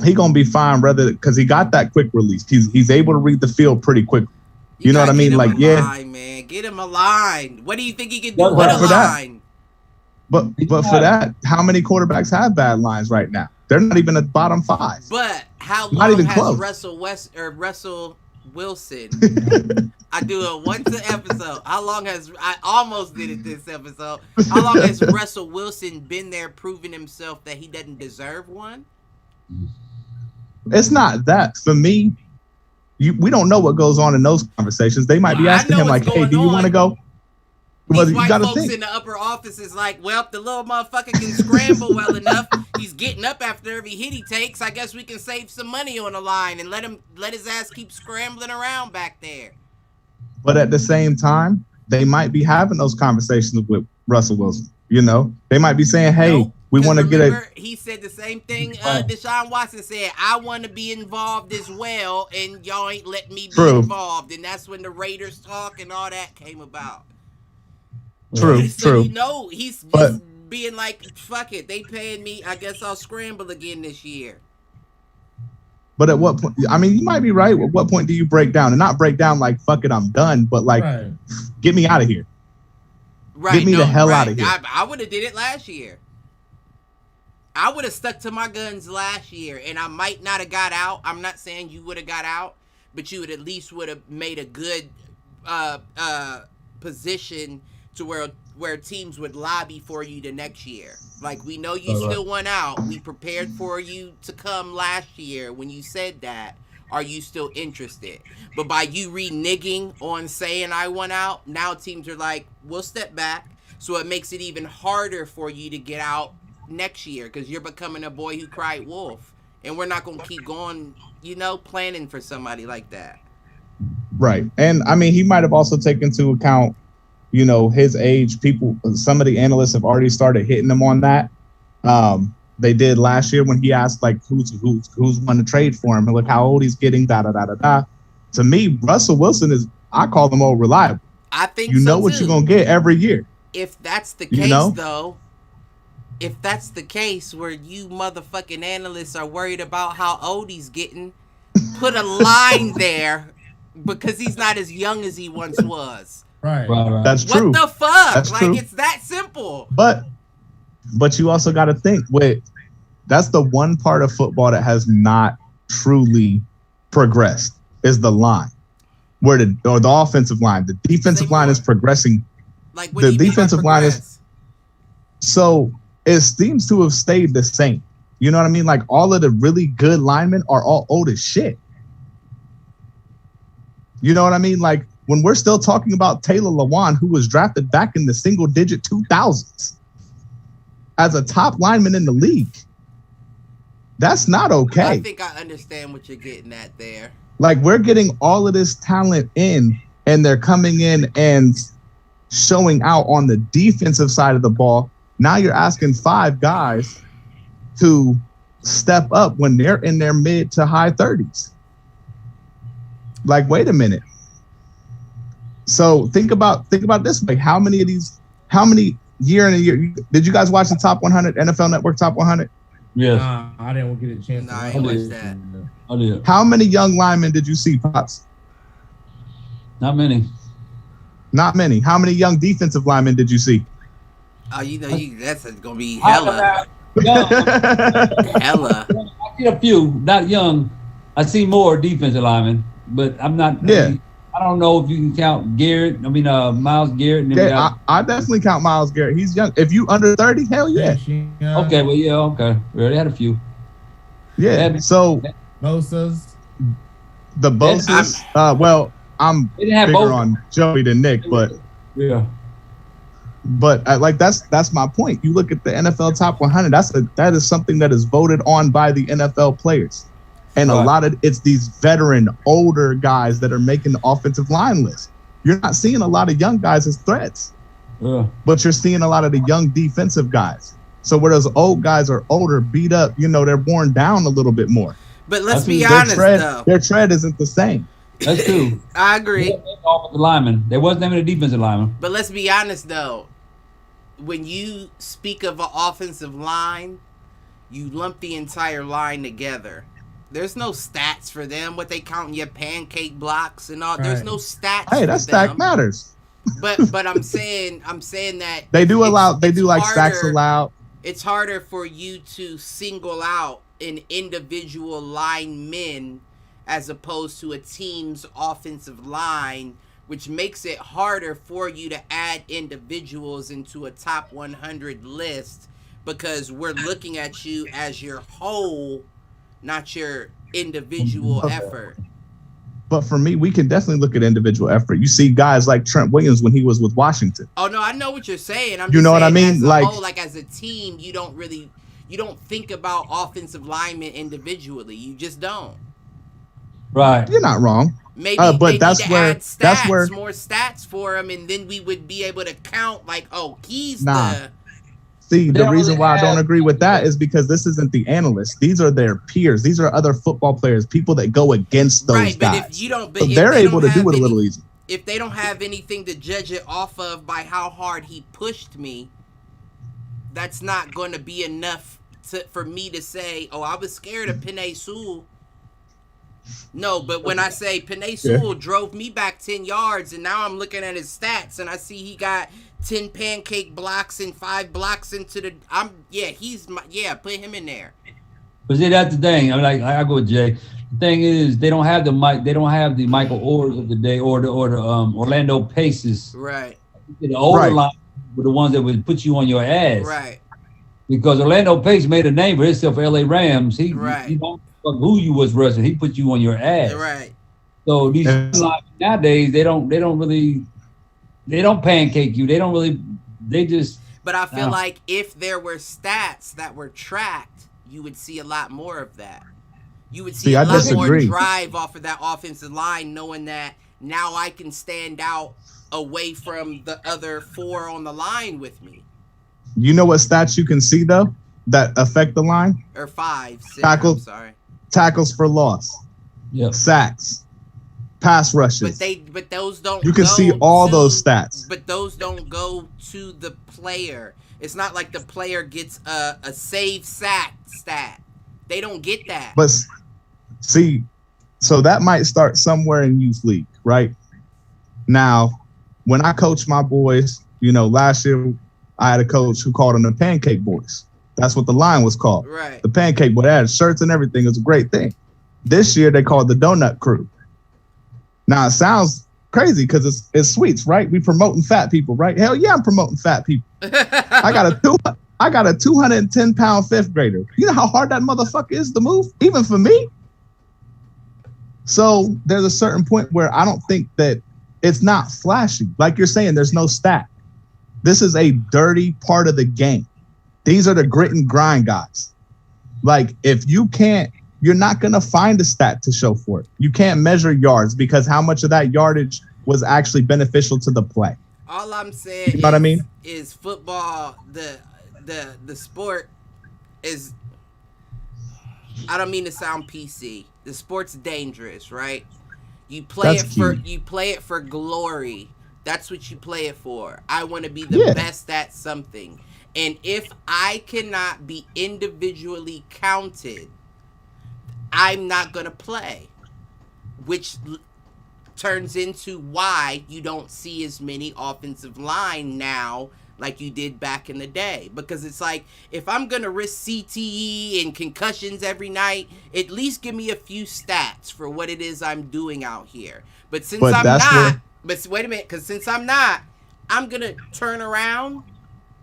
he gonna be fine, because he got that quick release. He's able to read the field pretty quickly. You know what I mean? Like, man, get him a line. What do you think he can do with a line? But for that, how many quarterbacks have bad lines right now? They're not even at bottom 5. But how long has Russell Wilson? I do it once an episode. I almost did it this episode. How long has Russell Wilson been there proving himself that he doesn't deserve one? It's not that. For me, we don't know what goes on in those conversations. They might be asking him like, hey, do you want to go? These white folks in the upper office is like, well, if the little motherfucker can scramble well enough, he's getting up after every hit he takes. I guess we can save some money on the line and let his ass keep scrambling around back there. But at the same time, they might be having those conversations with Russell Wilson. They might be saying, hey, we want to get it. He said the same thing Deshaun Watson said. I want to be involved as well, and y'all ain't letting me be involved. And that's when the Raiders talk and all that came about. True. He's being like, fuck it, they paying me, I guess I'll scramble again this year. But at what point, I mean, you might be right. At what point do you break down? And not break down like, fuck it, I'm done, but like, get me out of here. Right. Get me the hell out of here. I would have did it last year. I would have stuck to my guns last year, and I might not have got out. I'm not saying you would have got out, but you would at least would have made a good position to where teams would lobby for you the next year. Like, we know you still won out. We prepared for you to come last year when you said that. Are you still interested? But by you reneging on saying I won out, now teams are like, we'll step back. So it makes it even harder for you to get out next year because you're becoming a boy who cried wolf. And we're not going to keep going, planning for somebody like that. Right. And I mean, he might have also taken into account, his age. Some of the analysts have already started hitting him on that. They did last year when he asked like who's want to trade for him and look how old he's getting, da da da da da. To me, Russell Wilson I call him more reliable. I think you know what you're gonna get every year. If that's the case, though, if that's the case where you motherfucking analysts are worried about how old he's getting, put a line there because he's not as young as he once was. Right. That's true. What the fuck? That's true. It's that simple. But you also got to think that's the one part of football that has not truly progressed is the line, or the offensive line. The defensive line is progressing. Like what the defensive line is. So it seems to have stayed the same. You know what I mean? Like all of the really good linemen are all old as shit. You know what I mean? Like when we're still talking about Taylor Lewan, who was drafted back in the single-digit 2000s as a top lineman in the league, that's not okay. I think I understand what you're getting at there. Like we're getting all of this talent in, and they're coming in and showing out on the defensive side of the ball. Now you're asking 5 guys to step up when they're in their mid to high 30s. Like, wait a minute. So think about this. Like, how many year in a year? Did you guys watch the Top 100 NFL Network Top 100? Yes. I didn't get a chance. I ain't watched that. I did. How many young linemen did you see, Pops? Not many. Not many. How many young defensive linemen did you see? Oh, that's gonna be hella. Hella. I see a few, not young. I see more defensive linemen, but I'm not. Yeah. I don't know if you can count Garrett. Myles Garrett. Yeah, I definitely count Myles Garrett. He's young. If you under 30, hell yeah. Okay, well, yeah, okay. We already had a few. Yeah. So Bosa's. The Bosa's. I'm bigger on Joey than Nick, but yeah. But that's my point. You look at the NFL Top 100. That is something that is voted on by the NFL players, and a lot of it's these veteran, older guys that are making the offensive line list. You're not seeing a lot of young guys as threats, but you're seeing a lot of the young defensive guys. So where those old guys are older, beat up, they're worn down a little bit more. But let's be honest, though. Their tread isn't the same. That's true. I agree. Offensive lineman. They wasn't naming a defensive lineman. But let's be honest, though. When you speak of an offensive line, you lump the entire line together. There's no stats for them. What they count in your pancake blocks and all. Right. There's no stats. Hey, that stack matters. But I'm saying that they do allow. They do like sacks allowed. It's harder for you to single out an individual lineman as opposed to a team's offensive line, which makes it harder for you to add individuals into a top 100 list because we're looking at you as your whole, not your individual effort. But for me, we can definitely look at individual effort. You see guys like Trent Williams when he was with Washington. Oh, no, I know what you're saying. You know what I mean? Like as a team, you don't think about offensive linemen individually. You just don't. Right. You're not wrong. Maybe but that's where more stats for him, and then we would be able to count like, oh, he's See, the reason why I don't agree with that is because this isn't the analysts. These are their peers. These are other football players, people that go against those guys. But if you don't, so they're able to do it a little easier. If they don't have anything to judge it off of by how hard he pushed me, that's not going to be enough for me to say, oh, I was scared of Penei Sewell. No, but when I say Penei Sewell drove me back 10 yards, and now I'm looking at his stats, and I see he got 10 pancake blocks and 5 blocks into the. Put him in there. But see, that's the thing. I go with Jay. The thing is, they don't have the Michael Orrs of the day or the Orlando Paces. Right. The older line were the ones that would put you on your ass. Right. Because Orlando Pace made a name for himself for LA Rams. He don't fuck who you was wrestling. He put you on your ass. Right. So these nowadays they don't pancake you. They just. But I feel like if there were stats that were tracked, you would see a lot more of that. You would see a lot more drive off of that offensive line, knowing that now I can stand out away from the other 4 on the line with me. You know what stats you can see though that affect the line? Or 5, 6, Tackles, I'm sorry. Tackles for loss. Yeah. Sacks. Pass rushes. But those don't. You can see all those stats. But those don't go to the player. It's not like the player gets a save sack stat. They don't get that. But see, so that might start somewhere in youth league, right? Now, when I coach my boys, last year I had a coach who called them the Pancake Boys. That's what the line was called. Right. The Pancake Boy. They had shirts and everything. It was a great thing. This year they called the Donut Crew. Now it sounds crazy because it's sweets, right? We promoting fat people, right? Hell yeah, I'm promoting fat people. I got a 210-pound 5th grader. You know how hard that motherfucker is to move, even for me. So there's a certain point where I don't think that it's not flashy. Like you're saying, there's no stat. This is a dirty part of the game. These are the grit and grind guys. Like if you can't, you're not going to find a stat to show for it. You can't measure yards because how much of that yardage was actually beneficial to the play. All I'm saying you know what I mean? Is football, the sport is, I don't mean to sound PC. The sport's dangerous, right? You play it for glory. That's what you play it for. I want to be the best at something. And if I cannot be individually counted, I'm not going to play, which turns into why you don't see as many offensive line now like you did back in the day. Because it's like, if I'm going to risk CTE and concussions every night, at least give me a few stats for what it is I'm doing out here. But since I'm not, but wait a minute, because since I'm not, I'm going to turn around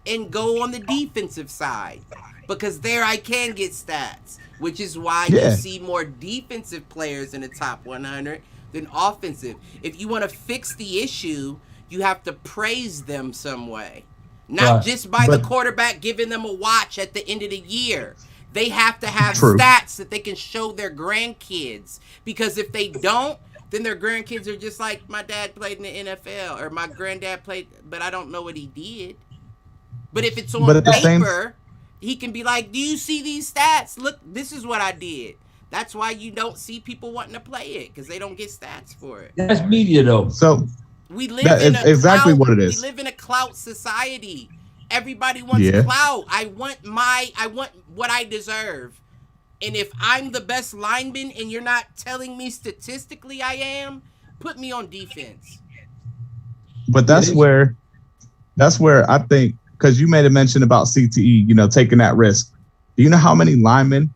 and go on the defensive side. Because there I can get stats. Which is why you see more defensive players in the top 100 than offensive. If you want to fix the issue, you have to praise them some way. Not just by the quarterback giving them a watch at the end of the year. They have to have stats that they can show their grandkids. Because if they don't, then their grandkids are just like, my dad played in the NFL, or my granddad played, but I don't know what he did. But if it's on paper, he can be like, do you see these stats? Look, this is what I did. That's why you don't see people wanting to play it, because they don't get stats for it. That's media, though. So we live in exactly what it is. We live in a clout society. Everybody wants clout. I want what I deserve. And if I'm the best lineman and you're not telling me statistically I am, put me on defense. But that's where I think, because you made a mention about CTE, taking that risk. Do you know how many linemen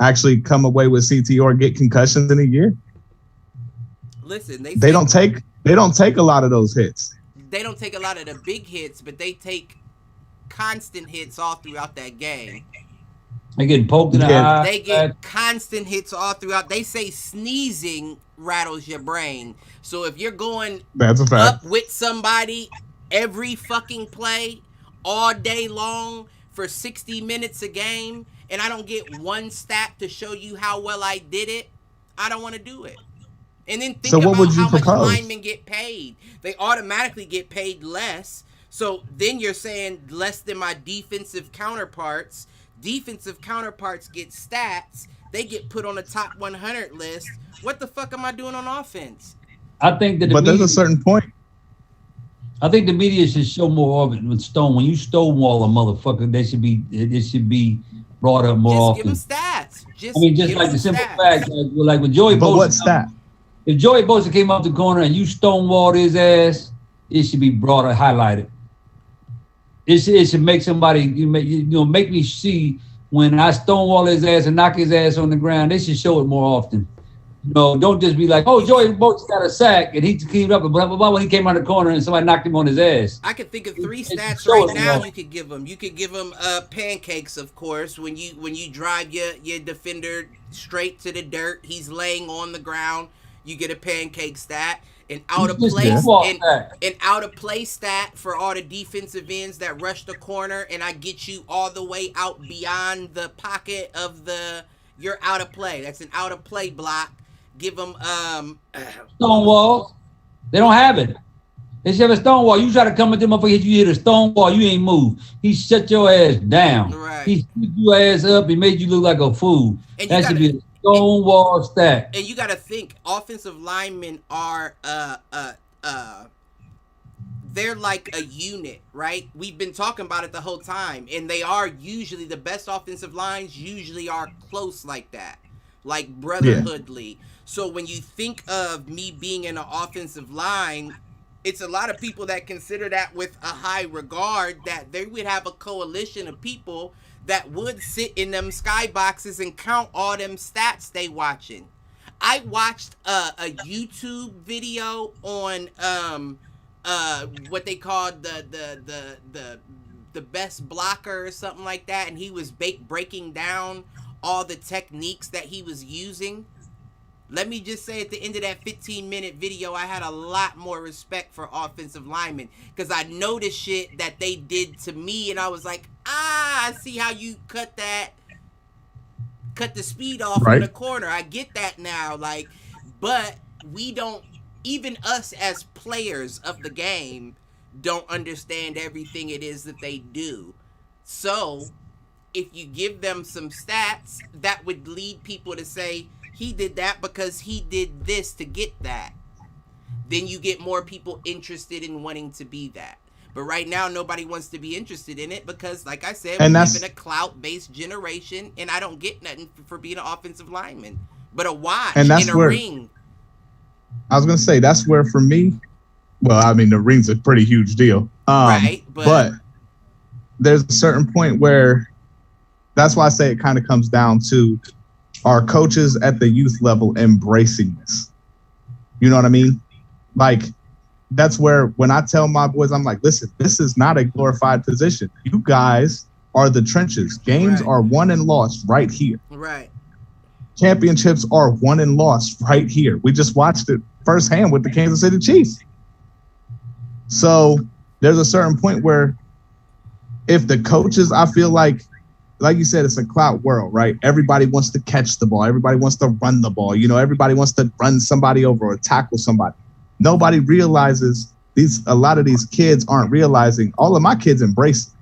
actually come away with CTE or get concussions in a year? Listen, they don't take a lot of those hits. They don't take a lot of the big hits, but they take constant hits all throughout that game. They get poked in the eye. They get constant hits all throughout. They say sneezing rattles your brain. So if you're going up with somebody every fucking play, all day long for 60 minutes a game, and I don't get one stat to show you how well I did it, I don't want to do it. And then think about how much linemen get paid. They automatically get paid less. So then you're saying less than my defensive counterparts. Defensive counterparts get stats. They get put on the top 100 list. What the fuck am I doing on offense? I think that there's a certain point. I think the media should show more of it with Stone. When you stonewall a motherfucker, it should be brought up more often. Just give him stats. Just like the simple fact, like with Joey Bosa. But what stat? If Joey Bosa came up the corner and you stonewalled his ass, it should be brought or highlighted. It should make somebody, make me see when I stonewall his ass and knock his ass on the ground. They should show it more often. Don't just be like, oh, Joey Bosa got a sack and he cleaned up, blah, blah, blah, when he came out of the corner and somebody knocked him on his ass. I could think of 3 stats right now you could give him. You could give him pancakes, of course, when you drive your defender straight to the dirt. He's laying on the ground. You get a pancake stat. An out of play stat for all the defensive ends that rush the corner, and I get you all the way out beyond the pocket of you're out of play. That's an out of play block. Give them Stonewall. They don't have it. They should have a stone wall. You try to come at them motherfucker, you hit a stone wall, you ain't move. He shut your ass down. Right. He stood your ass up. He made you look like a fool. That should be a stone wall stack. And you got to think, offensive linemen are they're like a unit, right? We've been talking about it the whole time, and they are usually the best offensive lines. Usually are close like that, like brotherhoodly. Yeah. So when you think of me being in an offensive line, it's a lot of people that consider that with a high regard, that they would have a coalition of people that would sit in them skyboxes and count all them stats they watching. I watched a YouTube video on what they called the best blocker or something like that, and he was breaking down all the techniques that he was using. Let me just say, at the end of that 15-minute video, I had a lot more respect for offensive linemen, because I noticed shit that they did to me, and I was like, I see how you cut the speed off in the corner. I get that now. Like, but we don't, even us as players of the game, don't understand everything it is that they do. So if you give them some stats, that would lead people to say, he did that because he did this to get that. Then you get more people interested in wanting to be that. But right now, nobody wants to be interested in it because, like I said, we live in a clout-based generation, and I don't get nothing for being an offensive lineman. But a watch and in a ring. I was going to say, that's where, for me, well, I mean, the ring's a pretty huge deal. Right. But there's a certain point where, that's why I say it kind of comes down to our coaches at the youth level embracing this. You know what I mean? Like, that's where, when I tell my boys, I'm like, listen, this is not a glorified position. You guys are the trenches. Games are won and lost right here. Right. Championships are won and lost right here. We just watched it firsthand with the Kansas City Chiefs. So there's a certain point where if the coaches, I feel like you said, it's a clout world, right? Everybody wants to catch the ball. Everybody wants to run the ball. You know, everybody wants to run somebody over or tackle somebody. Nobody realizes a lot of these kids aren't realizing. All of my kids embrace it,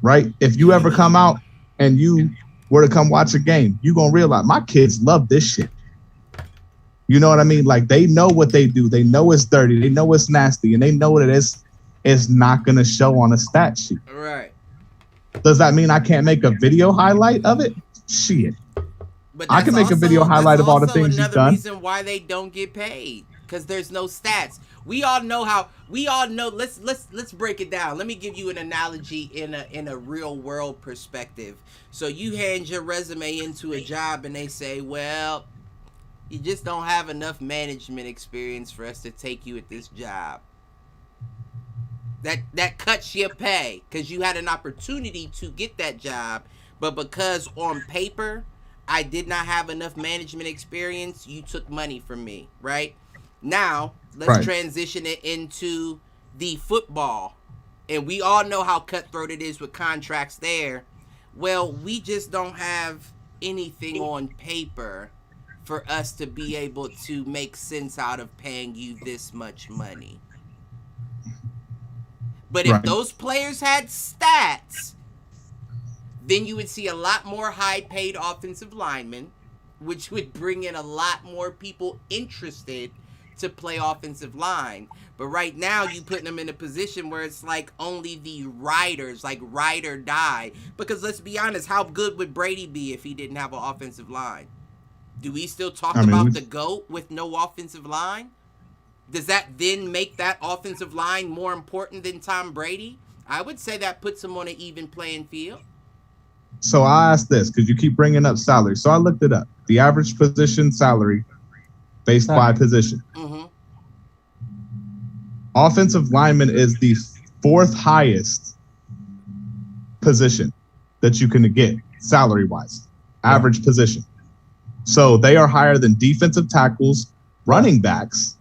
right? If you ever come out and you were to come watch a game, you're going to realize my kids love this shit. You know what I mean? Like, they know what they do. They know it's dirty. They know it's nasty. And they know that it's not going to show on a stat sheet. Right. Does that mean I can't make a video highlight of it? Shit. But I can make a video highlight of all the things you've done. Another reason why they don't get paid, because there's no stats. We all know. Let's break it down. Let me give you an analogy in a real world perspective. So you hand your resume into a job and they say, well, you just don't have enough management experience for us to take you at this job. That cuts your pay because you had an opportunity to get that job, but because on paper I did not have enough management experience, you took money from me, right? Now, let's transition it into the football. And we all know how cutthroat it is with contracts there. Well, we just don't have anything on paper for us to be able to make sense out of paying you this much money. But if those players had stats, then you would see a lot more high-paid offensive linemen, which would bring in a lot more people interested to play offensive line. But right now, you putting them in a position where it's like only the riders, like ride or die. Because let's be honest, how good would Brady be if he didn't have an offensive line? Do we still talk about the GOAT with no offensive line? Does that then make that offensive line more important than Tom Brady? I would say that puts him on an even playing field. So I asked this because you keep bringing up salary. So I looked it up. The average position salary based by position. Mm-hmm. Offensive lineman is the fourth highest position that you can get salary-wise. Average position. So they are higher than defensive tackles, running backs,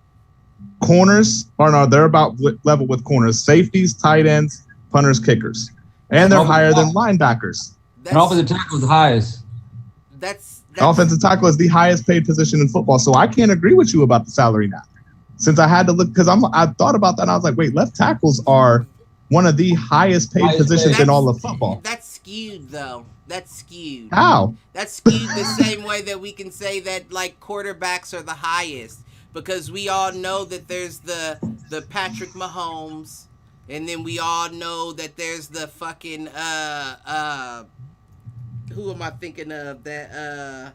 corners, they're about level with corners, safeties, tight ends, punters, kickers. And they're higher than linebackers. And offensive tackle is the highest. That's offensive tackle is the highest paid position in football. So I can't agree with you about the salary now. since I had to look, because I thought about that and I was like, wait, left tackles are one of the highest paid positions in all of football. That's skewed, though. That's skewed. How? That's skewed the same way that we can say that like quarterbacks are the highest, because we all know that there's the Patrick Mahomes, and then we all know that there's the fucking who am I thinking of that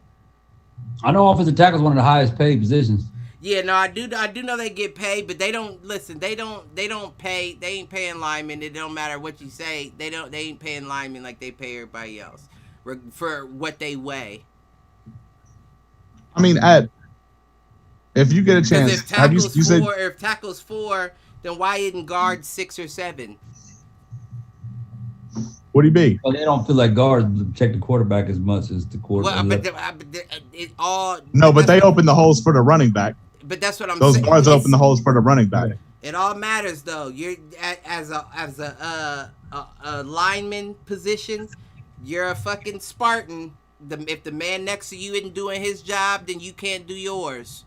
I know offensive tackle is one of the highest paid positions. Yeah, no, I do know they get paid, but they don't listen. They don't pay. They ain't paying linemen. It don't matter what you say. They ain't paying linemen like they pay everybody else for what they weigh. I mean, if you get a chance, if tackle's 4, then why isn't guard 6 or 7? What do you mean? Well, they don't feel like guards check the quarterback as much as the quarterback. Well, but they open the holes for the running back. But that's what I'm saying. Those guards open the holes for the running back. It all matters, though. You're as a lineman position, you're a fucking Spartan. If the man next to you isn't doing his job, then you can't do yours.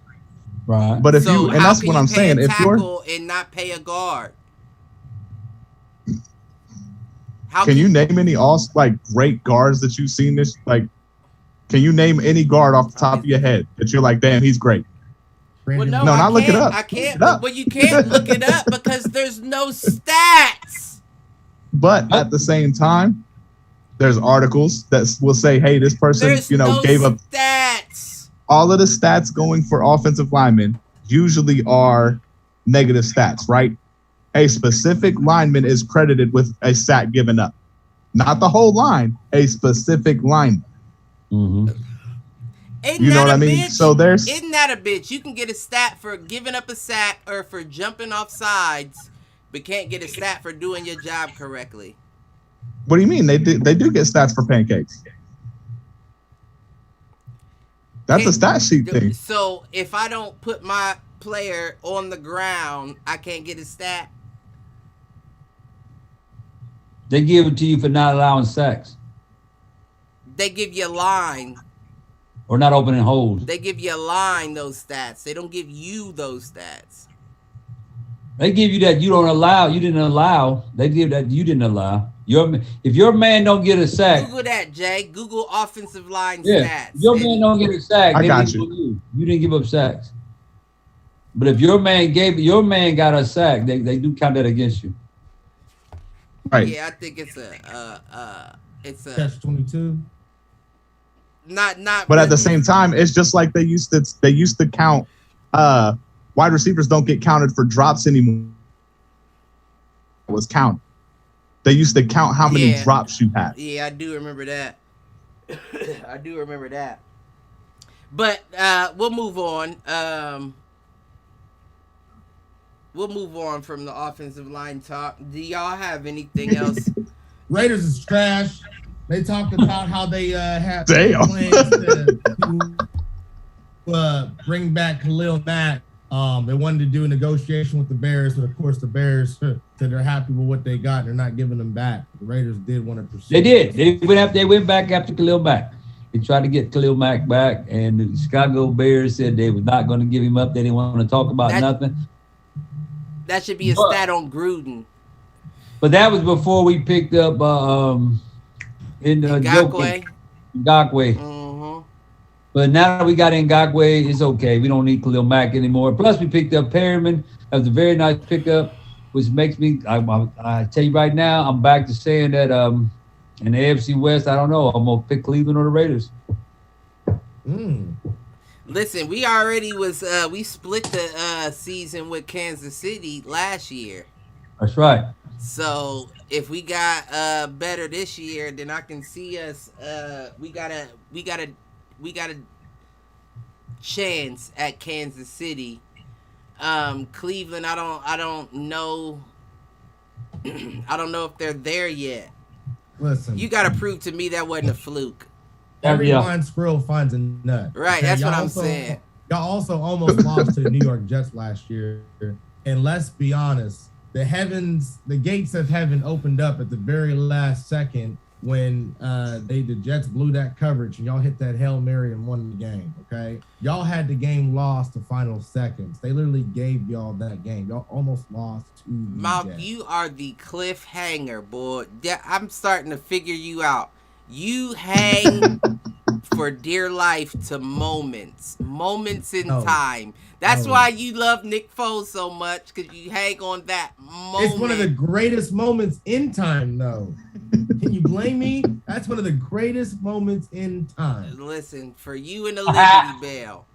Right. But that's what I'm saying. If you're and not pay a guard. Can you name any great guards that you've seen this? Can you name any guard off the top of your head that you're like, damn, he's great? Well, no, not look it up. I can't. But you can't look it up because there's no stats. But at the same time, there's articles that will say, hey, this person, gave up stats. All of the stats going for offensive linemen usually are negative stats, right? A specific lineman is credited with a sack given up. Not the whole line, a specific lineman. Mm-hmm. You know what I mean? Bitch? So isn't that a bitch? You can get a stat for giving up a sack or for jumping off sides, but can't get a stat for doing your job correctly. What do you mean? They do get stats for pancakes. That's a stat sheet thing. So if I don't put my player on the ground, I can't get a stat. They give it to you for not allowing sacks. They give you a line. Or not opening holes. They give you a line, those stats. They don't give you those stats. They give you that you didn't allow. They give that you didn't allow. If your man don't get a sack. Google that, Jay. Google offensive line stats. If your man don't get a sack. I got you. You didn't give up sacks. But if your man got a sack, they do count that against you. Right. Yeah, I think it's a catch 22. Not. But at the same time, it's just like they used to count. Wide receivers don't get counted for drops anymore. It was counted. They used to count how many drops you had. Yeah, I do remember that. But we'll move on. We'll move on from the offensive line talk. Do y'all have anything else? Raiders is trash. They talked about how they have plans to bring back Khalil Mack. They wanted to do a negotiation with the Bears, but of course the Bears said they're happy with what they got. They're not giving them back. The Raiders did want to pursue. They did. They went back after Khalil Mack. They tried to get Khalil Mack back, and the Chicago Bears said they were not going to give him up. They didn't want to talk about nothing. That should be a stat on Gruden. But that was before we picked up Ngakoue. Mm-hmm. But now that we got Ngakoue, it's okay. We don't need Khalil Mack anymore. Plus, we picked up Perriman. That was a very nice pickup, which makes me, I tell you right now, I'm back to saying that in the AFC West, I don't know. I'm going to pick Cleveland or the Raiders. Listen, we already we split the season with Kansas City last year. That's right. So if we got better this year, then I can see us. We got a chance at Kansas City. Cleveland, I don't know. I don't know if they're there yet. Listen, you got to prove to me that wasn't a fluke. Every blind squirrel finds a nut. Right, that's what I'm saying. Y'all also almost lost to the New York Jets last year, and let's be honest. The gates of heaven opened up at the very last second, when the Jets blew that coverage and y'all hit that Hail Mary and won the game, okay? Y'all had the game lost the final seconds. They literally gave y'all that game. Y'all almost lost to the Malk, Jets. you are the cliffhanger, boy. I'm starting to figure you out. You hang for dear life to moments in time. That's why you love Nick Foles so much, because you hang on that moment. It's one of the greatest moments in time, though. Can you blame me? That's one of the greatest moments in time. Listen, for you and the Liberty Bell.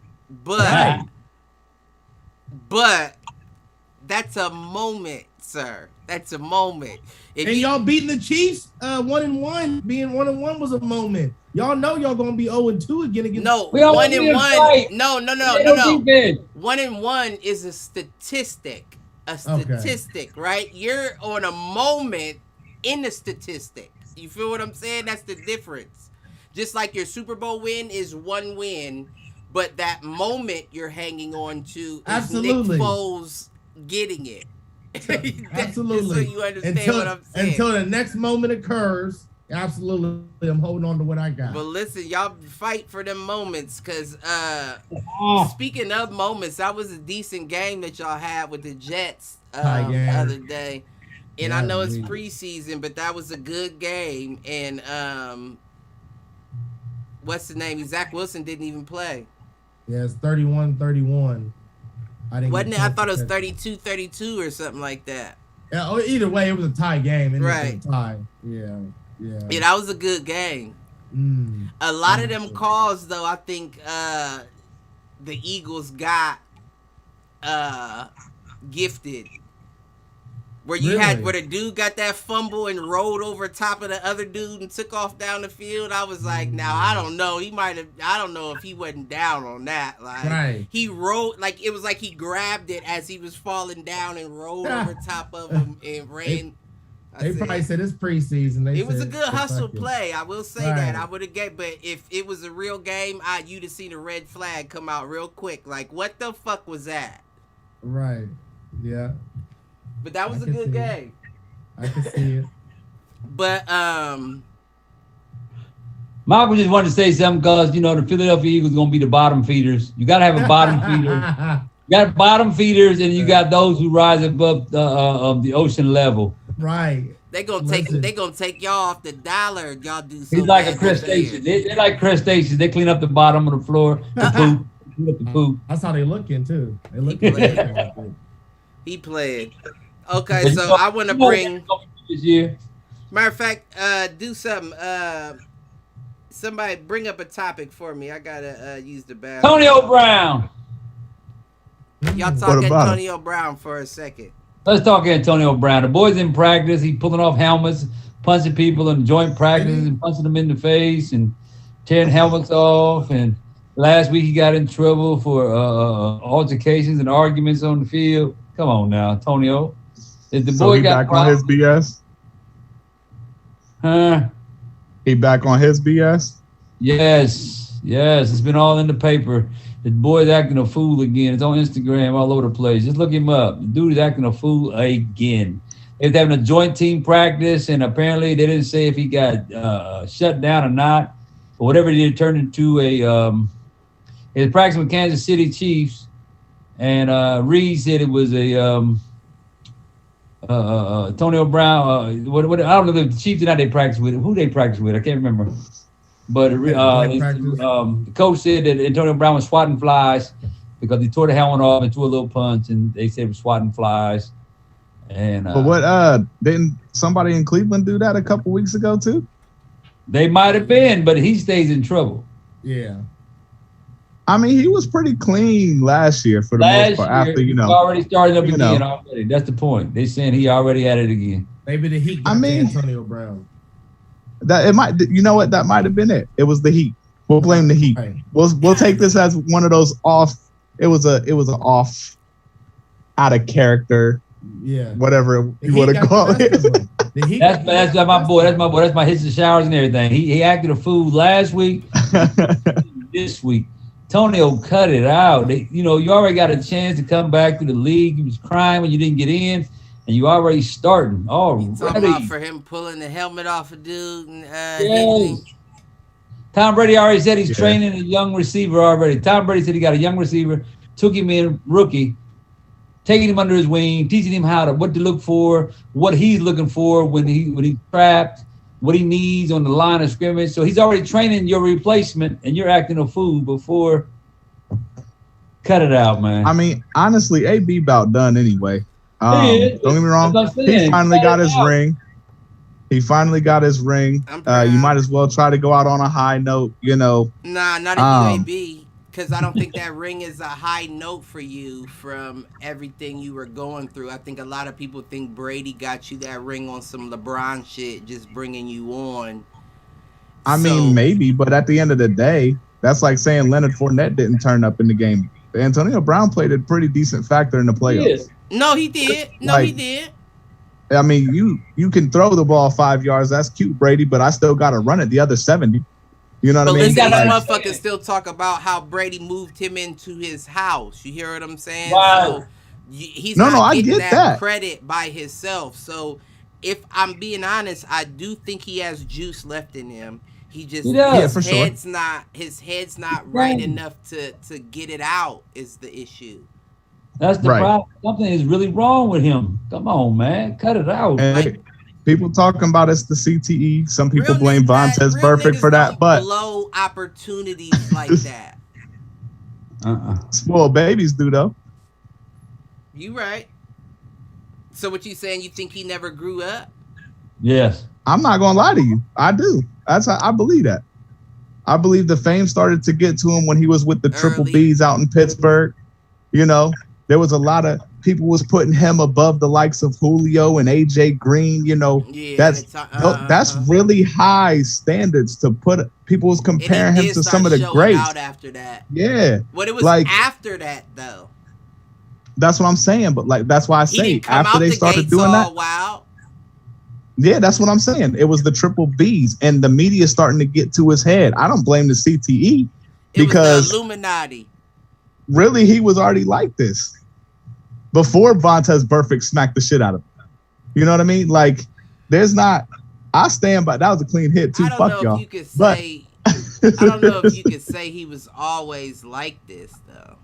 But that's a moment, sir. That's a moment. Y'all beating the Chiefs 1-1, being 1-1 was a moment. Y'all know y'all gonna be 0-2 again against. No, 1-1. No. 1-1 is a statistic. Right? You're on a moment in the statistic. You feel what I'm saying? That's the difference. Just like your Super Bowl win is one win, but that moment you're hanging on to is Nick Foles getting it. Absolutely. So you understand what I'm saying. Until the next moment occurs, absolutely, I'm holding on to what I got. But listen, y'all fight for them moments, because speaking of moments, that was a decent game that y'all had with the Jets the other day. And I know it's preseason, but that was a good game. And what's the name? Zach Wilson didn't even play. Yeah, it's 31-31. Wasn't it? I thought it was 32-32 or something like that. Yeah, either way, it was a tie game. Right. Tie. Yeah, that was a good game. A lot of them calls, though, I think the Eagles got gifted. Where you where the dude got that fumble and rolled over top of the other dude and took off down the field. I was like, now I don't know. I don't know if he wasn't down on that. Like he rolled, like it was like he grabbed it as he was falling down and rolled over top of him and ran. They probably said it's preseason. It was a good hustle play. I will say that. I would have gave, but if it was a real game, you'd have seen a red flag come out real quick. Like, what the fuck was that? Right. Yeah. But that was a good game. I can see it. But Michael just wanted to say something, because the Philadelphia Eagles going to be the bottom feeders. You got to have a bottom feeder. You got bottom feeders, and you got those who rise above the ocean level. Right. They gonna take y'all off the dollar. Y'all do something. He's like a crustacean. They're like crustaceans. They clean up the bottom of the floor. Poop. Clean up the poop. That's how they looking too. They look. He played. Okay, so I want to bring. Matter of fact, do something. Somebody bring up a topic for me. I gotta use the bathroom. Antonio Brown. Y'all talk Antonio Brown for a second. Let's talk Antonio Brown. The boy's in practice. He's pulling off helmets, punching people in joint practice and punching them in the face and tearing helmets off. And last week he got in trouble for altercations and arguments on the field. Come on now, Antonio. Is the boy got back on his BS? Huh? He back on his BS? Yes. It's been all in the paper. The boy's acting a fool again. It's on Instagram all over the place. Just look him up. The dude is acting a fool again. They're having a joint team practice, and apparently they didn't say if he got shut down or not. Or whatever it did, turned into a he was practicing with Kansas City Chiefs, and Reed said it was a Antonio Brown. What I don't know if the Chiefs did not they practice with. Who they practice with? I can't remember. But the coach said that Antonio Brown was swatting flies because he tore the helmet off and threw a little punch, and they said he was swatting flies. And but what didn't somebody in Cleveland do that a couple weeks ago too? They might have been, but he stays in trouble. Yeah. I mean, he was pretty clean last year for the most part. After already started up again already. That's the point. They're saying he already at it again. Maybe the Heat got Antonio Brown. That it might, what, that might have been it. It was the Heat. We'll blame the Heat. Right. We'll take this as one of those off. It was an off, out of character. Yeah. Whatever you want to call it. That's my boy. That's my boy. That's my hits and showers and everything. He acted a fool last week. This week, Antonio cut it out. You already got a chance to come back to the league. He was crying when you didn't get in. and you already starting You talking about already. for him pulling the helmet off a dude and Yes. Tom Brady already said he's Yeah. training a young receiver already. Tom Brady said he got a young receiver, took him in rookie, taking him under his wing, teaching him what to look for, what he's looking for when he's trapped, what he needs on the line of scrimmage. So he's already training your replacement, and you're acting a fool before. Cut it out, man. I mean, honestly, AB about done anyway. Don't get me wrong. That's what I'm He saying. finally Cut got it his out. ring. He finally got his ring. I'm proud. You might as well try to go out on a high note, you know. Nah, not if you AB, because I don't think that ring is a high note for you from everything you were going through. I think a lot of people think Brady got you that ring on some LeBron shit, just bringing you on. I mean, maybe, but at the end of the day, that's like saying Leonard Fournette didn't turn up in the game. Antonio Brown played a pretty decent factor in the playoffs. Yes. No, he did. No, he did. I mean, you can throw the ball 5 yards. That's cute, Brady, but I still got to run it the other 70. You know what I mean? Listen, Like, motherfuckers still talk about how Brady moved him into his house. You hear what I'm saying? Wow. So he's No, not I getting get that that. credit by himself. So if I'm being honest, I do think he has juice left in him. He just his head's not right enough to get it out is the issue. That's the problem. Something is really wrong with him. Come on, man. Cut it out. And people talking about it's the CTE. Some people blame Vontaze Burfict for that, but blow opportunities like that. Spoiled babies do though. You right. So what you saying? You think he never grew up? Yes. I'm not gonna lie to you. I do. That's how I believe that. I believe the fame started to get to him when he was with the Triple Bs out in Pittsburgh. You know, there was a lot of people was putting him above the likes of Julio and AJ Green. You know, that's really high standards to put. People was comparing him to some of the greats. Out after that. Yeah. But it was like after that though. That's what I'm saying. But like that's why I say after they started doing that. Wow. Yeah, that's what I'm saying. It was the Triple Bs and the media starting to get to his head. I don't blame the CTE because it was the Illuminati. Really, he was already like this before Vontaze Burfict smacked the shit out of him. You know what I mean? Like, there's not. I stand by. That was a clean hit too. Fuck y'all. I don't know if you could say he was always like this though.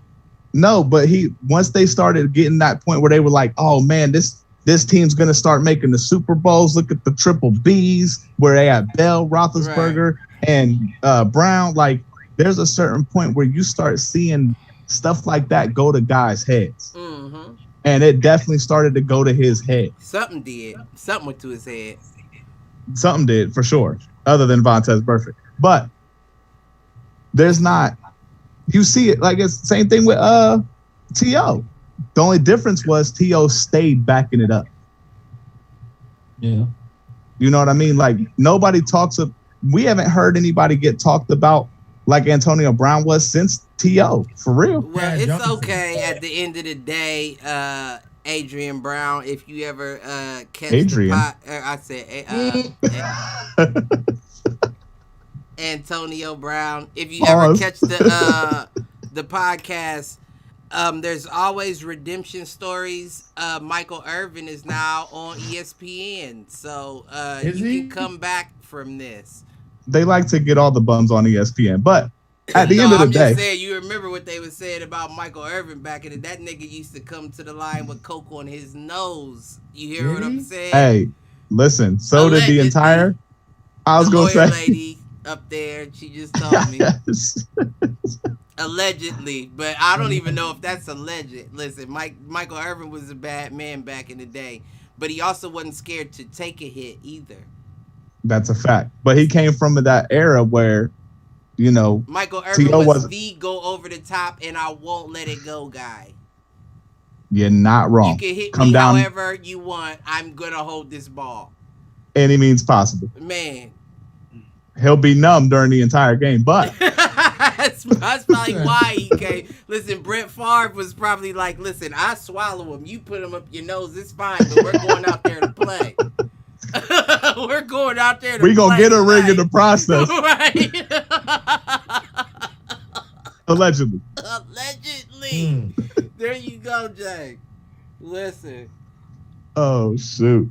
No, but once they started getting that point where they were like, oh man, this team's gonna start making the Super Bowls. Look at the Triple Bs where they had Bell, Roethlisberger, and Brown. Like, there's a certain point where you start seeing stuff like that go to guys' heads. Mm-hmm. And it definitely started to go to his head. Something did. Something went to his head. Something did, for sure, other than Vontaze Burfict. But there's not, you see it, like it's the same thing with T.O. The only difference was T.O. stayed backing it up. Yeah. You know what I mean? Like, nobody we haven't heard anybody get talked about like Antonio Brown was since T.O. For real. Well, it's okay at the end of the day, Adrian Brown, if you ever catch Adrian. I said Antonio Brown, if you ever catch the podcast, there's always redemption stories. Michael Irvin is now on ESPN, so you can come back from this. They like to get all the bums on ESPN, but at the end of the day, I'm just saying, you remember what they were saying about Michael Irvin back in the day? That nigga used to come to the line with coke on his nose. You hear what I'm saying? Hey, listen. So did the entire. I was gonna say, lady up there, she just told me. Allegedly, but I don't even know if that's alleged. Listen, Michael Irvin was a bad man back in the day, but he also wasn't scared to take a hit either. That's a fact. But he came from that era where, you know, Michael Irvin was the go over the top and I won't let it go guy. You're not wrong. You can hit me however you want. I'm gonna hold this ball. Any means possible. Man. He'll be numb during the entire game, but that's probably why he came. Listen, Brett Favre was probably like, listen, I swallow him. You put him up your nose, it's fine, but we're going out there to play. We're going out there to play. We're going to get a ring in the process. Right. Allegedly. There you go, Jay. Listen. Oh shoot.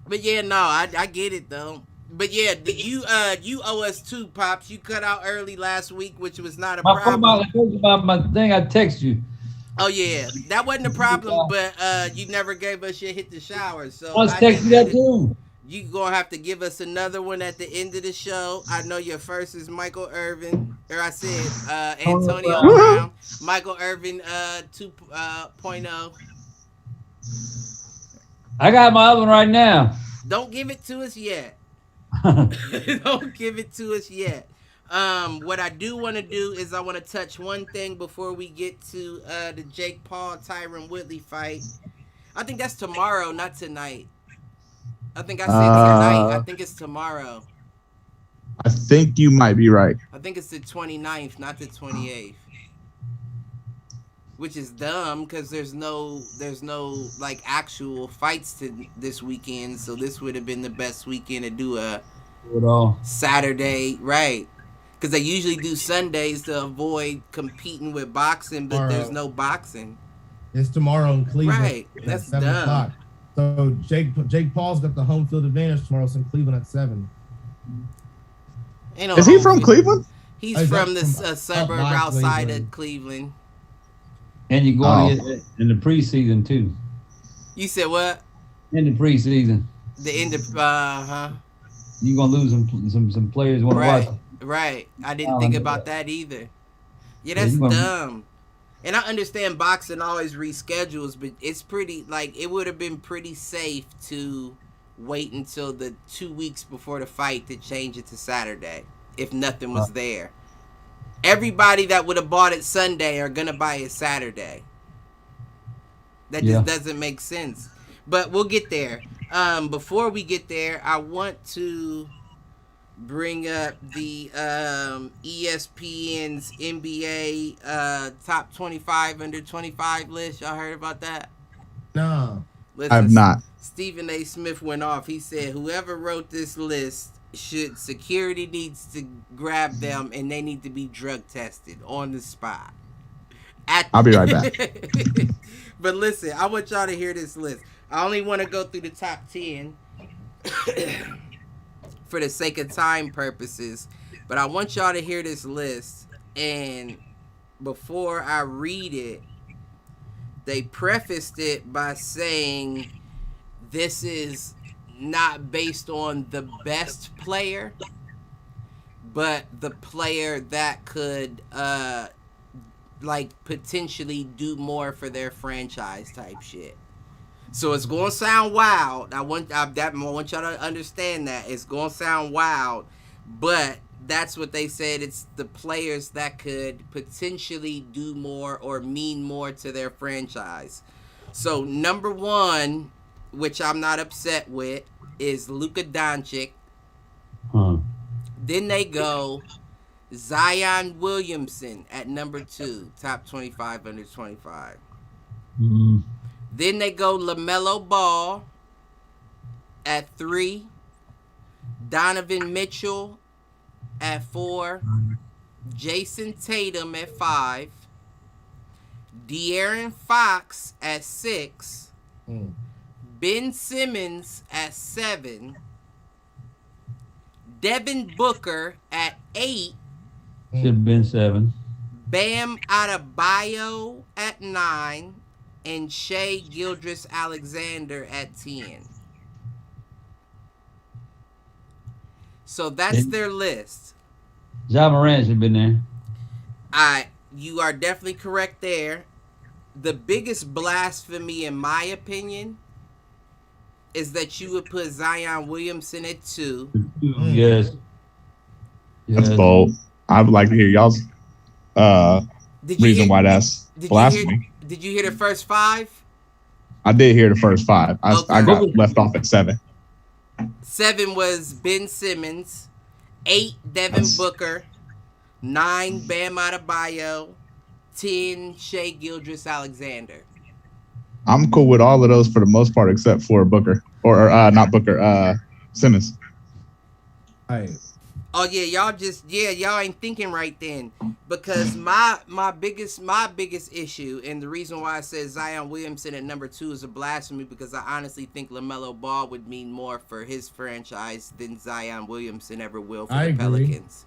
But yeah, no, I get it though. But yeah, you owe us two, Pops. You cut out early last week, which was not a problem. About my thing, I text you. Oh yeah, that wasn't a problem, but you never gave us your hit the shower. So I was texting that too. You gonna have to give us another one at the end of the show. I know your first is Michael Irvin, or I said Antonio Brown. Michael Irvin 2.0. I got my other one right now. Don't give it to us yet. Don't give it to us yet. What I do want to do is I want to touch one thing before we get to the Jake Paul Tyron Woodley fight. I think that's tomorrow, not tonight. I think I said tonight. I think it's tomorrow. I think you might be right. I think it's the 29th, not the 28th. Which is dumb because there's no like actual fights this weekend, so this would have been the best weekend to do a Saturday, right? Because they usually do Sundays to avoid competing with boxing, but there's no boxing. It's tomorrow in Cleveland. Right, that's 7 dumb. o'clock. So Jake Paul's got the home field advantage tomorrow. It's in Cleveland at 7. Is he from Cleveland? He's from the suburb outside of Cleveland. And you're going in the preseason too. You said what? In the preseason. The end of You're gonna lose some players want to watch. Right. I didn't think about that either. Yeah, that's dumb. And I understand boxing always reschedules, but it's pretty it would have been pretty safe to wait until the 2 weeks before the fight to change it to Saturday if nothing was there. Everybody that would have bought it Sunday are gonna buy it Saturday. That just doesn't make sense. But we'll get there. Before we get there, I want to bring up the ESPN's NBA top 25 under 25 list. Y'all heard about that? No. Listen, I've not. Stephen A. Smith went off. He said whoever wrote this list security needs to grab them and they need to be drug tested on the spot. I'll be right back. But listen, I want y'all to hear this list. I only want to go through the top 10 for the sake of time purposes, but I want y'all to hear this list. And before I read it, they prefaced it by saying this is not based on the best player, but the player that could potentially do more for their franchise type shit. So it's gonna sound wild. I want y'all to understand that it's gonna sound wild, but that's what they said. It's the players that could potentially do more or mean more to their franchise. So number 1, which I'm not upset with, is Luka Doncic. Then they go Zion Williamson at number 2, top 25 under 25. Then they go LaMelo Ball at 3, Donovan Mitchell at 4, Jason Tatum at 5, De'Aaron Fox at 6, Ben Simmons at 7, Devin Booker at 8. Should have been 7. Bam Adebayo at 9. And Shai Gilgeous-Alexander at 10. So that's their list. Ja Morant should have been there. You are definitely correct there. The biggest blasphemy, in my opinion, is that you would put Zion Williamson at 2. Yes. That's bold. I would like to hear y'all's reason why that's blasphemy. Did you hear the first 5? I did hear the first 5. I got left off at 7. 7 was Ben Simmons. 8, Devin Booker. 9, Bam Adebayo. 10, Shai Gilgeous-Alexander. I'm cool with all of those for the most part, except for Booker. Or not Booker, Simmons. All right. Oh yeah, y'all ain't thinking right then, because my biggest issue, and the reason why I said Zion Williamson at number 2 is a blasphemy, because I honestly think LaMelo Ball would mean more for his franchise than Zion Williamson ever will for the Pelicans.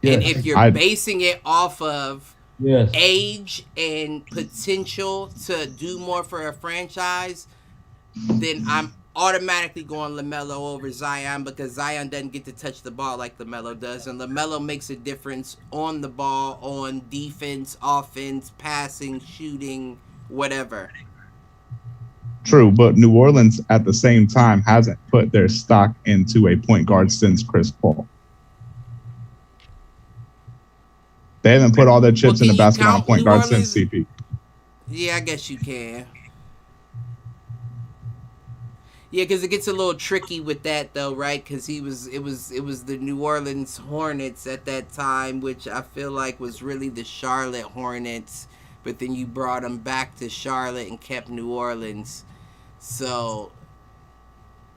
Yes. And if you're basing it off of Yes. age and potential to do more for a franchise, then I'm automatically going LaMelo over Zion, because Zion doesn't get to touch the ball like LaMelo does, and LaMelo makes a difference on the ball, on defense, offense, passing, shooting, whatever. True, but New Orleans at the same time hasn't put their stock into a point guard since Chris Paul. They haven't put all their chips in the basket on a point guard since CP. Yeah, I guess you can. Yeah, because it gets a little tricky with that, though, right? Because it was the New Orleans Hornets at that time, which I feel like was really the Charlotte Hornets, but then you brought them back to Charlotte and kept New Orleans. So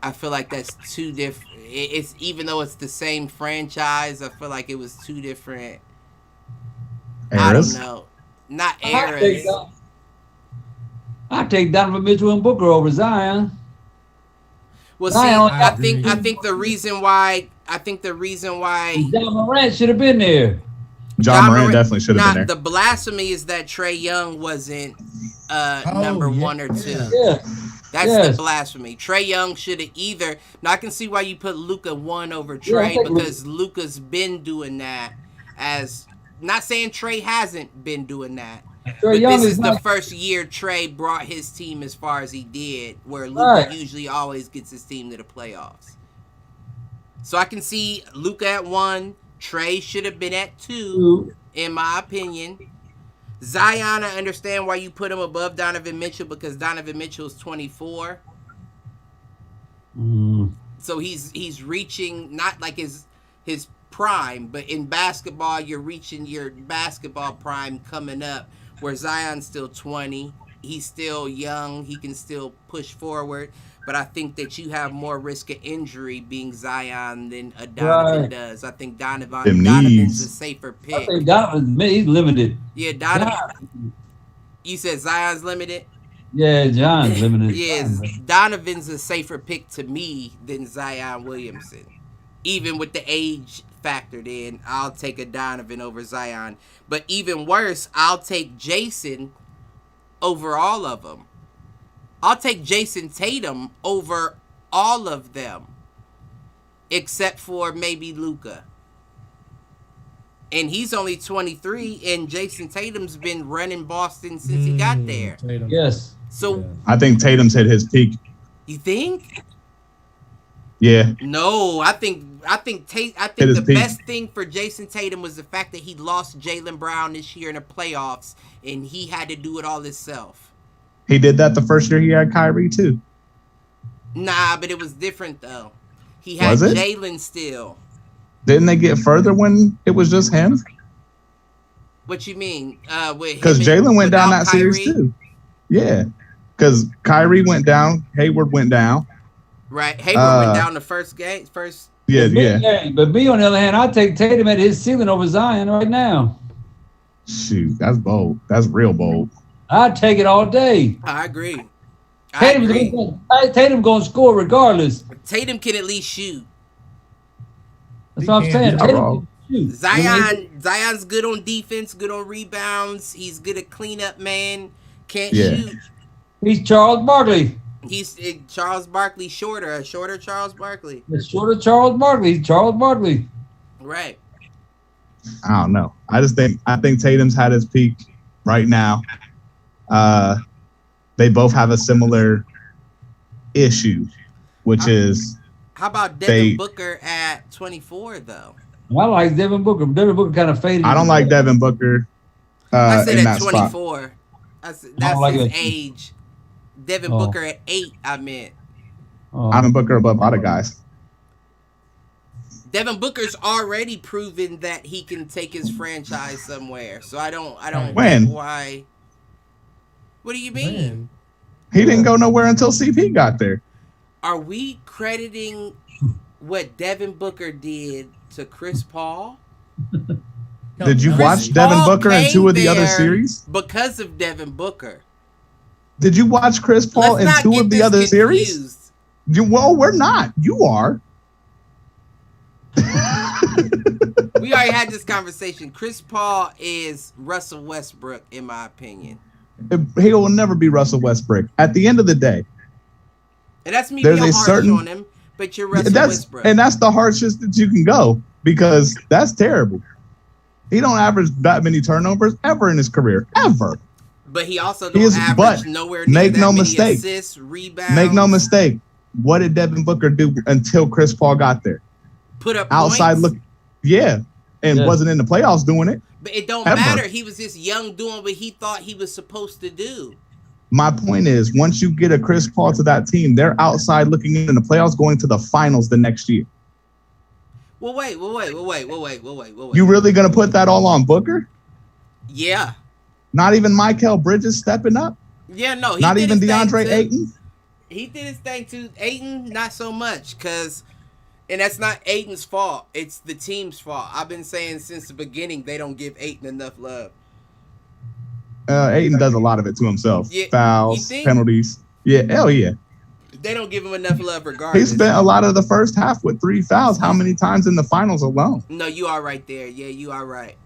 I feel like that's two different. It's even though it's the same franchise, I feel like it was two different. Eras? I don't know, not eras. I take Donovan Mitchell and Booker over Zion. Well, see, I think the reason why John Morant should have been there. John Morant definitely should have been there. The blasphemy is that Trae Young wasn't number 1 or 2. Yeah. That's the blasphemy. Trae Young should have either. Now I can see why you put Luka 1 over Trae, because Luka's been doing that. As not saying Trae hasn't been doing that. But this is the first year Trae brought his team as far as he did, where Luka usually always gets his team to the playoffs. So I can see Luka at 1. Trae should have been at 2, in my opinion. Zion, I understand why you put him above Donovan Mitchell, because Donovan Mitchell is 24. So he's reaching not like his prime, but in basketball you're reaching your basketball prime coming up. Where Zion's still 20, he's still young, he can still push forward, but I think that you have more risk of injury being Zion than a Donovan does. I think Donovan's a safer pick. I think Donovan, he's limited. Yeah, Donovan. You said Zion's limited? Yeah, John's limited. Yes, Donovan's a safer pick to me than Zion Williamson. Even with the age factored in, I'll take a Donovan over Zion. But even worse, I'll take Jason over all of them. I'll take Jason Tatum over all of them, except for maybe Luka. And he's only 23, and Jason Tatum's been running Boston since he got there. Tatum. Yes. So I think Tatum's hit his peak. You think? Yeah. No, I think the best thing for Jason Tatum was the fact that he lost Jaylen Brown this year in the playoffs, and he had to do it all himself. He did that the first year he had Kyrie too. Nah, but it was different though. He had Jaylen still. Didn't they get further when it was just him? What you mean? Because Jaylen went down that series too. Yeah, because Kyrie went down, Hayward went down. Right, Hayward went down the first game. Yeah. But me, on the other hand, I take Tatum at his ceiling over Zion right now. Shoot, that's bold. That's real bold. I'd take it all day. I agree. Tatum going to score regardless. Tatum can at least shoot. That's what I'm saying. Tatum can shoot. Zion's good on defense, good on rebounds. He's good at cleanup, man. Can't shoot. He's Charles Barkley. He's Charles Barkley, a shorter Charles Barkley. The shorter Charles Barkley. He's Charles Barkley. Right. I don't know. I think Tatum's had his peak right now. They both have a similar issue, which is. How about Devin Booker at 24 though? I like Devin Booker. Devin Booker kind of faded. I don't like Devin Booker. I said in at that 24. That's his age. Devin Oh. Booker at 8, I meant. Devin Booker above other guys. Devin Booker's already proven that he can take his franchise somewhere. So I don't When? get why. What do you mean? He didn't go nowhere until CP got there. Are we crediting what Devin Booker did to Chris Paul. Did you Chris watch Devin Paul Booker in came 2 of the other there series? because of Devin Booker. Did you watch Chris Paul Let's in not 2 get of the this other series? confused. Well, we're not. You are. We already had this conversation. Chris Paul is Russell Westbrook, in my opinion. He will never be Russell Westbrook. At the end of the day, And that's me there's being a harsh certain- on him, but you're Russell Westbrook. and that's the harshest that you can go, because that's terrible. He don't average that many turnovers ever in his career, ever. But he also He don't is- average but nowhere near make that no many mistake. assists, rebounds. Make no mistake. What did Devin Booker do until Chris Paul got there? Put up Outside points. look, yeah, and Yeah. wasn't in the playoffs doing it. But it don't Ever. matter. He was just young doing what he thought he was supposed to do. My point is, once you get a Chris Paul to that team, they're outside looking in the playoffs, going to the finals the next year. Well, wait. You really gonna put that all on Booker? Yeah. Not even Mikal Bridges stepping up? Yeah, no. He Not did even his thing DeAndre too. Ayton? He did his thing too. Ayton, not so much, and that's not Ayton's fault. It's the team's fault. I've been saying since the beginning they don't give Ayton enough love. Ayton does a lot of it to himself. Yeah, Fouls, you think? penalties. Yeah, hell yeah. They don't give him enough love He regardless. spent a lot of the first half with 3 fouls. How many times in the finals alone? No, you are right there. Yeah, you are right.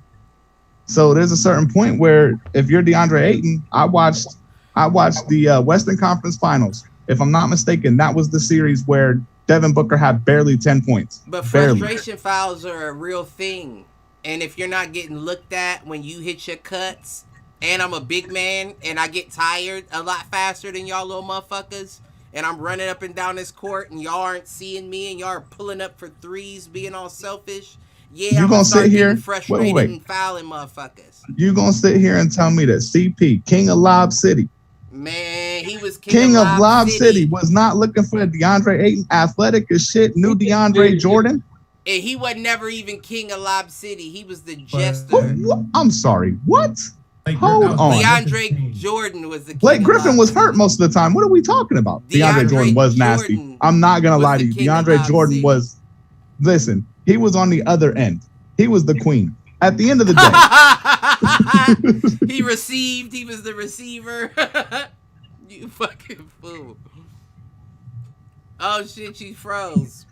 So there's a certain point where if you're DeAndre Ayton, I watched the Western Conference Finals. If I'm not mistaken, that was the series where Devin Booker had barely 10 points. But barely. frustration fouls are a real thing. And if you're not getting looked at when you hit your cuts, and I'm a big man, and I get tired a lot faster than y'all little motherfuckers, and I'm running up and down this court, and y'all aren't seeing me, and y'all are pulling up for threes, being all selfish, yeah, You I'm gonna start sit here- getting frustrated wait. and fouling motherfuckers. You gonna sit here and tell me that CP, King of Lob City, Man, he was King of Lob Lob City, was not looking for DeAndre Ayton, athletic as shit, new DeAndre Jordan? And he was never even king of Lob City. He was the But- jester. What? I'm sorry, what? Like, Hold that was on. DeAndre Jordan was the king Blake of Griffin Lob was City. hurt most of the time. What are we talking about? DeAndre Jordan was nasty. Jordan I'm not going to was lie the to you. king of DeAndre Lob Jordan City. was, listen, he was on the other end. He was the queen. At the end of the day, He received. He was the receiver. You fucking fool. Oh shit, she froze.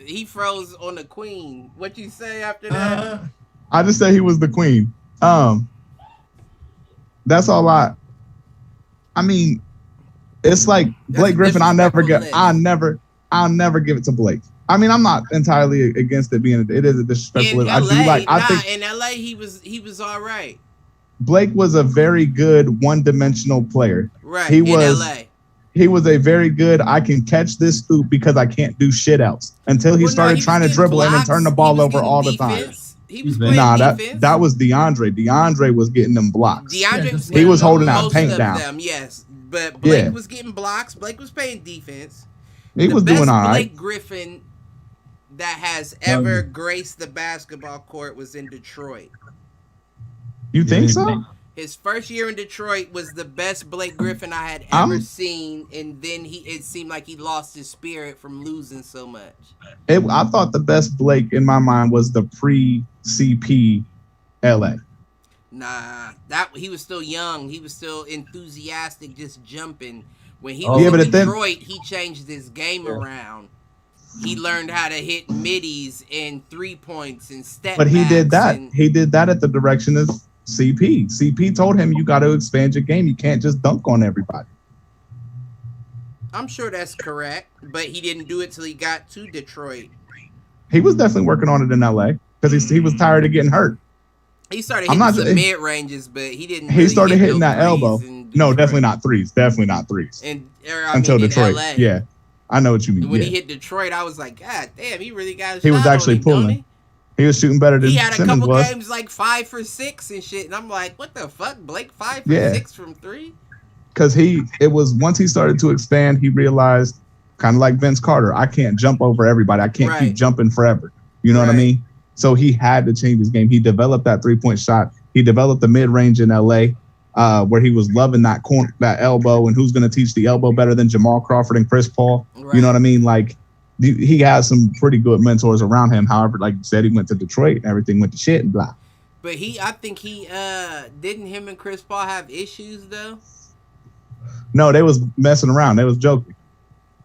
He froze on the queen. What you say after that? I just said he was the queen. That's all I mean, it's like That's Blake a Griffin, I'll never disrespectful give it to Blake. I mean, I'm not entirely against it being, it is a disrespectful. In I LA, do like, I think in LA he was all right. Blake was a very good one-dimensional player. Right. He in was- LA. He was a very good, I can catch this hoop because I can't do shit else. Until he Well, no, started was trying to getting dribble in and blocks. turn the He ball was over getting all the time. defense. He was playing Nah, defense. that was DeAndre. DeAndre was getting them blocks. DeAndre He was holding that most paint of down. Them, yes, but Blake Yeah. was getting blocks. Blake was playing defense. He The was best doing all right. Blake Griffin that has ever graced the basketball court was in Detroit. You think so? His first year in Detroit was the best Blake Griffin I had I'm- ever seen, and then it seemed like he lost his spirit from losing so much. I thought the best Blake in my mind was the pre-CP LA. Nah, he was still young. He was still enthusiastic, just jumping. When he Oh. was Yeah, in but then- Detroit, he changed his game around. He learned how to hit middies and 3-points and step But he did backs that. and- He did that at the direction of CP. CP told him, you got to expand your game. You can't just dunk on everybody. I'm sure that's correct, but he didn't do it till he got to Detroit. He was definitely working on it in LA because he was tired of getting hurt. He started I'm hitting not- some mid ranges, but he didn't. He really started hit hitting no that elbow. threes in No, Detroit. definitely not threes. Definitely not threes. Until in Detroit. LA. Yeah. I know what you mean. When Yeah. he hit Detroit, I was like, God damn, he really got a He was shot on actually him, don't pulling. He was shooting better than He had a Simmons couple was. games like 5 for 6 and shit, and I'm like, what the fuck, Blake 5 for Yeah. 6 from 3? Because it was once he started to expand, he realized, kind of like Vince Carter, I can't jump over everybody. I can't Right. keep jumping forever. You know what I Right. mean? So he had to change his game. He developed that 3-point shot. He developed the mid range in LA, where he was loving that corner, that elbow, and who's going to teach the elbow better than Jamal Crawford and Chris Paul? Right. You know what I mean? Like he has some pretty good mentors around him. However, like you said, he went to Detroit and everything went to shit and blah. But I think didn't him and Chris Paul have issues though? No, they was messing around. They was joking.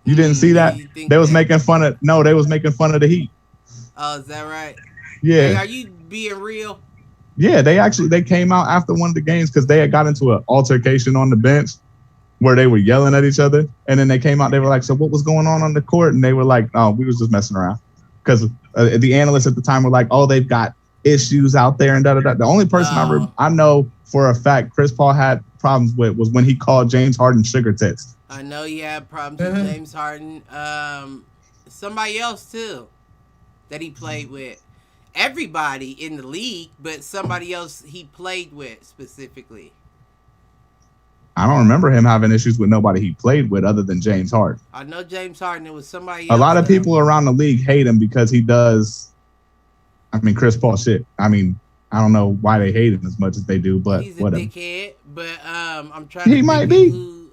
You didn't see that? They was making fun of the Heat. Oh, is that right? Yeah. Hey, are you being real? Yeah, they came out after one of the games because they had got into an altercation on the bench where they were yelling at each other. And then they came out, they were like, so what was going on the court? And they were like, oh, we was just messing around. Because the analysts at the time were like, oh, they've got issues out there and da-da-da. The only person I know for a fact Chris Paul had problems with was when he called James Harden sugar tits. I know he had problems with James Harden. Somebody else, too, that he played with. Everybody in the league, but somebody else he played with specifically. I don't remember him having issues with nobody he played with other than James Harden. I know James Harden. It was somebody else. A lot of people around the league hate him because he does, Chris Paul shit. I don't know why they hate him as much as they do, but he's a whatever. Dickhead, but I'm trying to He might be.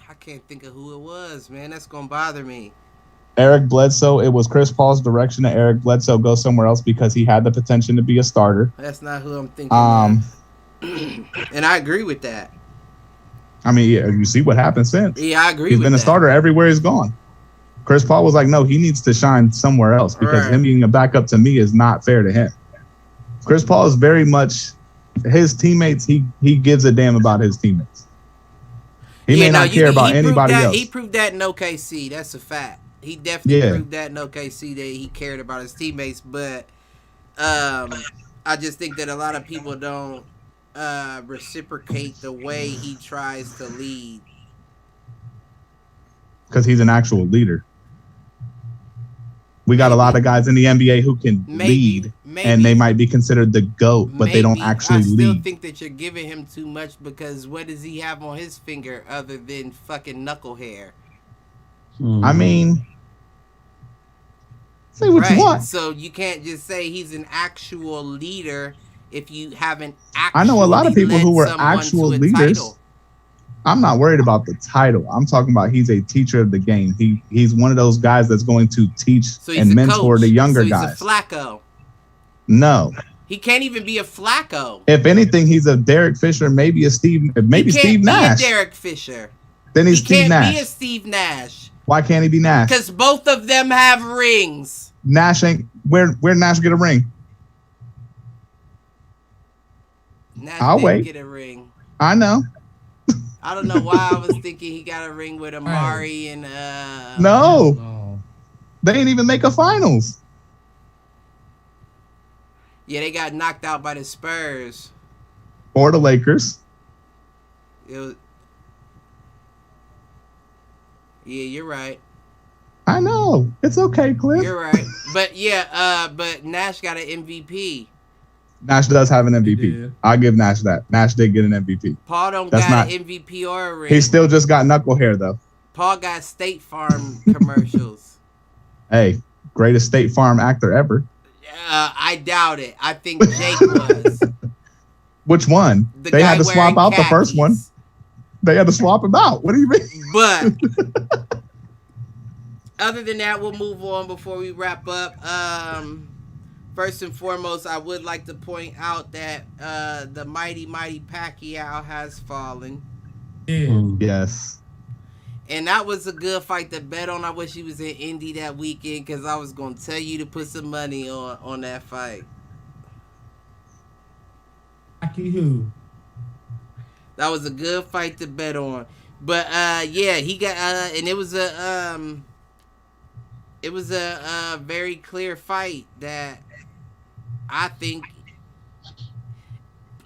I can't think of who it was, man. That's going to bother me. Eric Bledsoe. It was Chris Paul's direction that Eric Bledsoe go somewhere else because he had the potential to be a starter. That's not who I'm thinking. And I agree with that. Yeah, you see what happened since. Yeah, I agree. He's been a starter everywhere he's gone. Chris Paul was like, no, he needs to shine somewhere else because him being a backup to me is not fair to him. Chris Paul is very much his teammates. He gives a damn about his teammates. He may not care about anybody else. He proved that in OKC. That's a fact. He definitely proved that in OKC that he cared about his teammates. But I just think that a lot of people don't reciprocate the way he tries to lead. Because he's an actual leader. We got a lot of guys in the NBA who can lead, and they might be considered the GOAT, but they don't actually lead. I still think that you're giving him too much because what does he have on his finger other than fucking knuckle hair? Say what you want. So you can't just say he's an actual leader if you haven't actually I know a lot of people who were actual leaders. Title. I'm not worried about the title. I'm talking about he's a teacher of the game. He's one of those guys that's going to teach and mentor the younger guys. He's a Flacco. No. He can't even be a Flacco. If anything, he's a Derek Fisher, maybe Steve Nash. He can't be a Derek Fisher. Then he's Steve Nash. He can't be a Steve Nash. Why can't he be Nash? Because both of them have rings. Nash ain't where Nash get a ring? Nash I'll didn't wait. Get a ring. I know. I don't know why I was thinking he got a ring with Amari and No. They didn't even make a finals. Yeah, they got knocked out by the Spurs. Or the Lakers. Yeah, you're right. I know. It's okay, Cliff. You're right. But yeah, but Nash got an MVP. Nash does have an MVP. I'll give Nash that. Nash did get an MVP. Paul don't got an MVP or a ring. He still just got knuckle hair, though. Paul got State Farm commercials. Hey, greatest State Farm actor ever. I doubt it. I think Jake was. Which one? They had to swap out the first one. They had to swap him out. What do you mean? But other than that, we'll move on before we wrap up. First and foremost, I would like to point out that the mighty Pacquiao has fallen. Yes. And that was a good fight to bet on. I wish he was in Indy that weekend because I was going to tell you to put some money on that fight. Who? That was a good fight to bet on. But yeah, he got and it was a very clear fight that I think,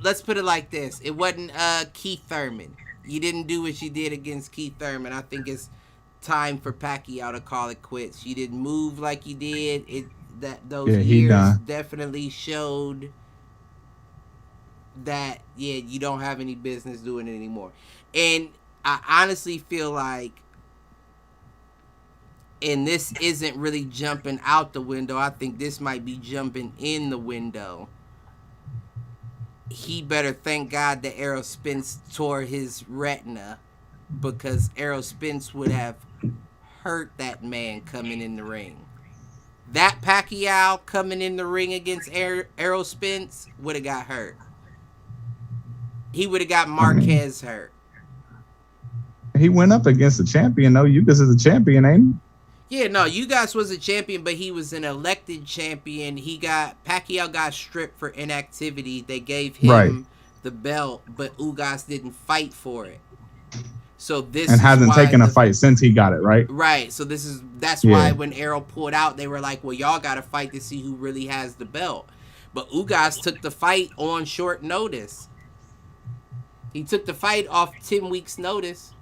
let's put it like this. It wasn't Keith Thurman. You didn't do what you did against Keith Thurman. I think it's time for Pacquiao to call it quits. You didn't move like you did. Those years definitely showed that, you don't have any business doing it anymore. And I honestly feel like, and this isn't really jumping out the window, I think this might be jumping in the window. He better thank God that Errol Spence tore his retina, because Errol Spence would have hurt that man coming in the ring. That Pacquiao coming in the ring against Errol Spence would have got hurt. He would have got Marquez hurt. He went up against the champion, though. Ugas is a champion, ain't he? Yeah, no, Ugas was a champion, but he was an elected champion. Pacquiao got stripped for inactivity. They gave him the belt, but Ugas didn't fight for it. So this and hasn't taken a fight since he got it, right? Right. So that's why when Errol pulled out, they were like, well, y'all got to fight to see who really has the belt. But Ugas took the fight on short notice. He took the fight off 10 weeks notice.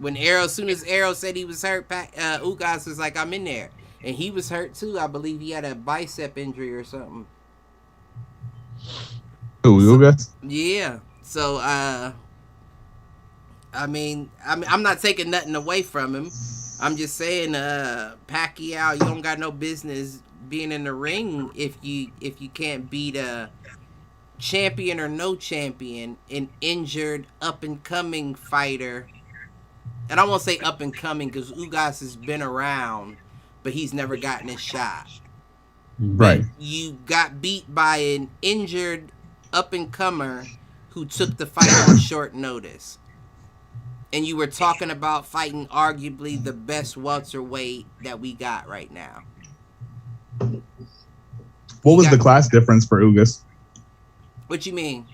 As soon as Errol said he was hurt, Ugas was like, I'm in there. And he was hurt too. I believe he had a bicep injury or something. Ugas? Yeah. So, I'm not taking nothing away from him. I'm just saying, Pacquiao, you don't got no business being in the ring if you can't beat a champion or no champion, an injured up and coming fighter. And I won't say up and coming because Ugas has been around, but he's never gotten his shot. Right. But you got beat by an injured up and comer who took the fight on short notice. And you were talking about fighting arguably the best welterweight that we got right now. What was the class difference for Ugas? What you mean?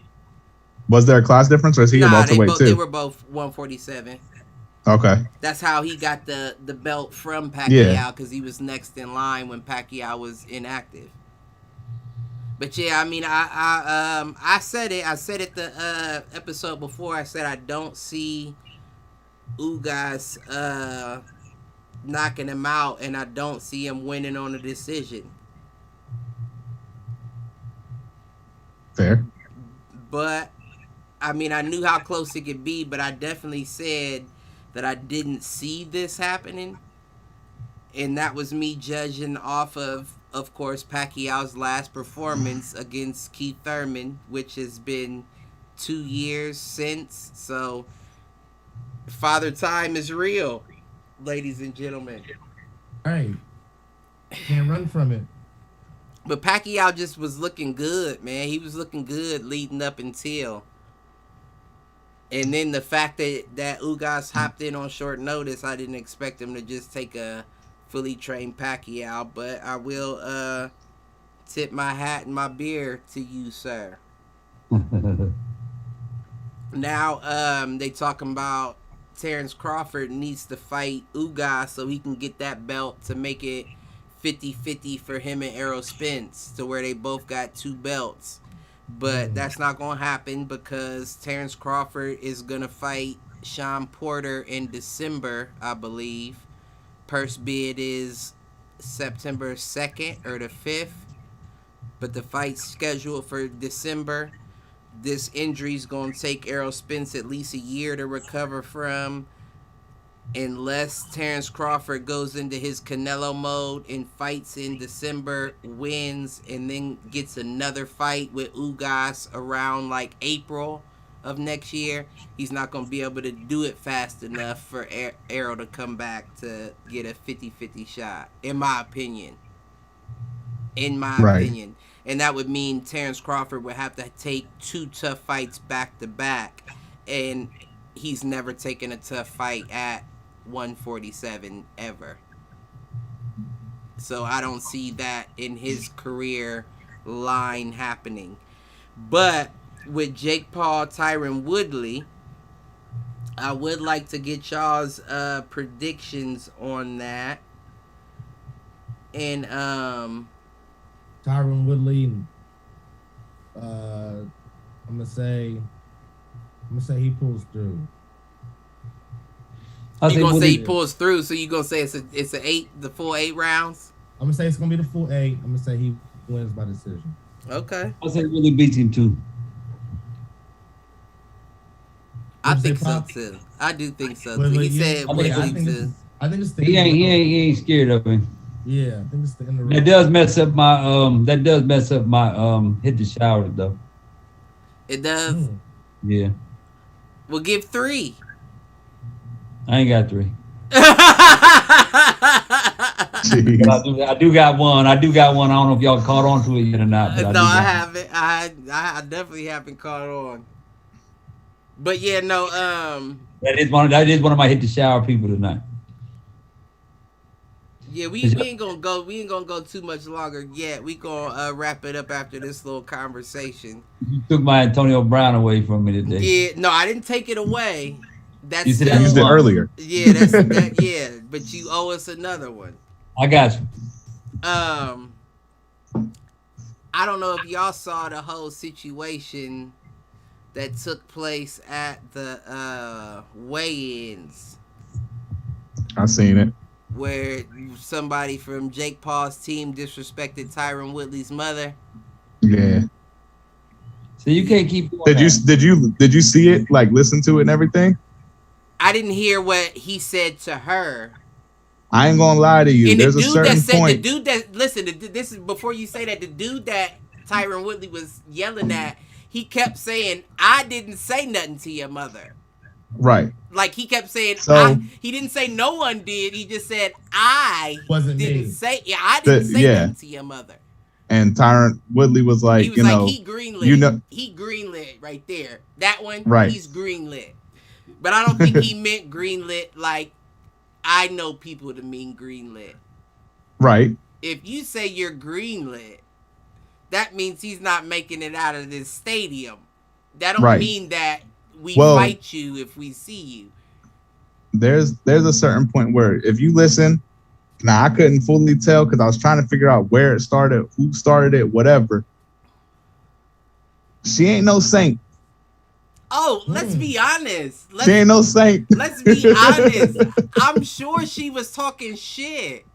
Was there a class difference, or is he a welterweight too? They were both 147. Okay. That's how he got the belt from Pacquiao, because he was next in line when Pacquiao was inactive. But yeah, I mean, I said it. I said it the episode before. I said I don't see Ugas knocking him out, and I don't see him winning on a decision. Fair. But I mean, I knew how close it could be, but I definitely said that I didn't see this happening. And that was me judging off of course, Pacquiao's last performance against Keith Thurman, which has been 2 years since. So, Father Time is real, ladies and gentlemen. Hey, can't run from it. But Pacquiao just was looking good, man. He was looking good leading up until. And then the fact that Ugas hopped in on short notice, I didn't expect him to just take a fully trained Pacquiao. But I will tip my hat and my beer to you, sir. Now they talking about Terrence Crawford needs to fight Ugas so he can get that belt to make it 50-50 for him and Errol Spence, to where they both got 2 belts. But that's not going to happen because Terrence Crawford is going to fight Sean Porter in December, I believe. Purse bid is September 2nd or the 5th. But the fight's scheduled for December. This injury is going to take Errol Spence at least a year to recover from, unless Terrence Crawford goes into his Canelo mode and fights in December, wins, and then gets another fight with Ugas around like April of next year. He's not going to be able to do it fast enough for Errol to come back to get a 50-50 shot, in my opinion. Opinion. And that would mean Terrence Crawford would have to take 2 tough fights back to back. And he's never taken a tough fight at 147 ever. So I don't see that in his career line happening. But with Jake Paul, Tyron Woodley, I would like to get y'all's predictions on that. And Tyron Woodley, I'm gonna say he pulls through. You're gonna say he pulls through, so you're gonna say it's the full 8 rounds? I'm gonna say it's gonna be the full 8. I'm gonna say he wins by decision. Okay. I'll say Woodley beats him too. I think so too. I do think so too. Woodley, He said Woodley too. I think it's the He ain't scared of him. Yeah, I think it's the end of the That does mess up my hit the shower though. It does? Yeah. Well, give 3. I ain't got 3. I do got one. I don't know if y'all caught on to it yet or not. No, I haven't. I definitely haven't caught on. But yeah, no. That is one of my hit the shower people tonight. Yeah, we ain't gonna go too much longer yet. We gonna wrap it up after this little conversation. You took my Antonio Brown away from me today. Yeah, no, I didn't take it away. That's you used it earlier. Yeah, that. Yeah, but you owe us another one. I got you. I don't know if y'all saw the whole situation that took place at the weigh-ins. I seen it. Where somebody from Jake Paul's team disrespected Tyron Woodley's mother. Yeah. So you can't keep. Did you see it? Like listen to it and everything? I didn't hear what he said to her. I ain't gonna lie to you. And There's a certain point. The dude that listen. This is before you say that. The dude that Tyron Woodley was yelling at, he kept saying, "I didn't say nothing to your mother." Right. Like he kept saying, so, he didn't say no one did. He just said I wasn't didn't say. Yeah, I didn't say nothing to your mother. And Tyron Woodley was like, he greenlit. He greenlit right there. That one, right. He's greenlit. But I don't think he meant greenlit like I know people to mean greenlit. Right. If you say you're greenlit, that means he's not making it out of this stadium. That don't mean that we fight you if we see you. There's a certain point where if you listen, now I couldn't fully tell because I was trying to figure out where it started, who started it, whatever. She ain't no saint. Oh, let's be honest. She ain't no saint. Let's be honest. I'm sure she was talking shit.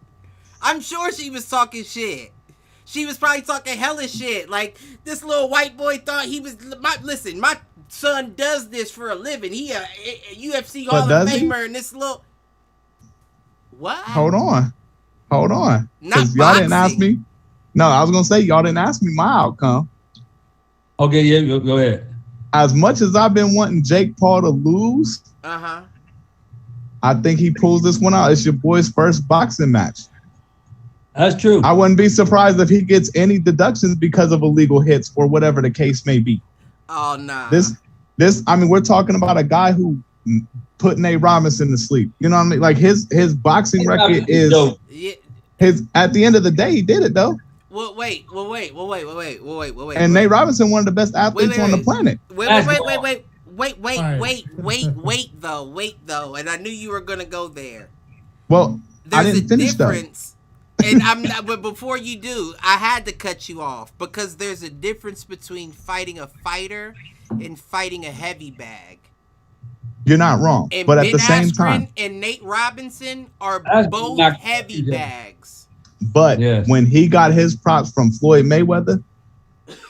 She was probably talking hella shit. Like, this little white boy thought he was... Listen, my son does this for a living. He a UFC Hall of Famer and this little... What? Hold on. Not y'all didn't ask me. No, I was going to say, y'all didn't ask me my outcome. Okay, yeah, go ahead. As much as I've been wanting Jake Paul to lose, I think he pulls this one out. It's your boy's first boxing match. That's true. I wouldn't be surprised if he gets any deductions because of illegal hits or whatever the case may be. Oh, nah. I mean, we're talking about a guy who put Nate Robinson to sleep. You know what I mean? Like his boxing record is his. At the end of the day, he did it though. Well, wait. And Nate Robinson, one of the best athletes on the planet. Wait though. And I knew you were gonna go there. Well, I didn't finish though. And I'm not, but before you do, I had to cut you off because there's a difference between fighting a fighter and fighting a heavy bag. You're not wrong, and but Ben at the same time, and Nate Robinson are both heavy bags. But when he got his props from Floyd Mayweather,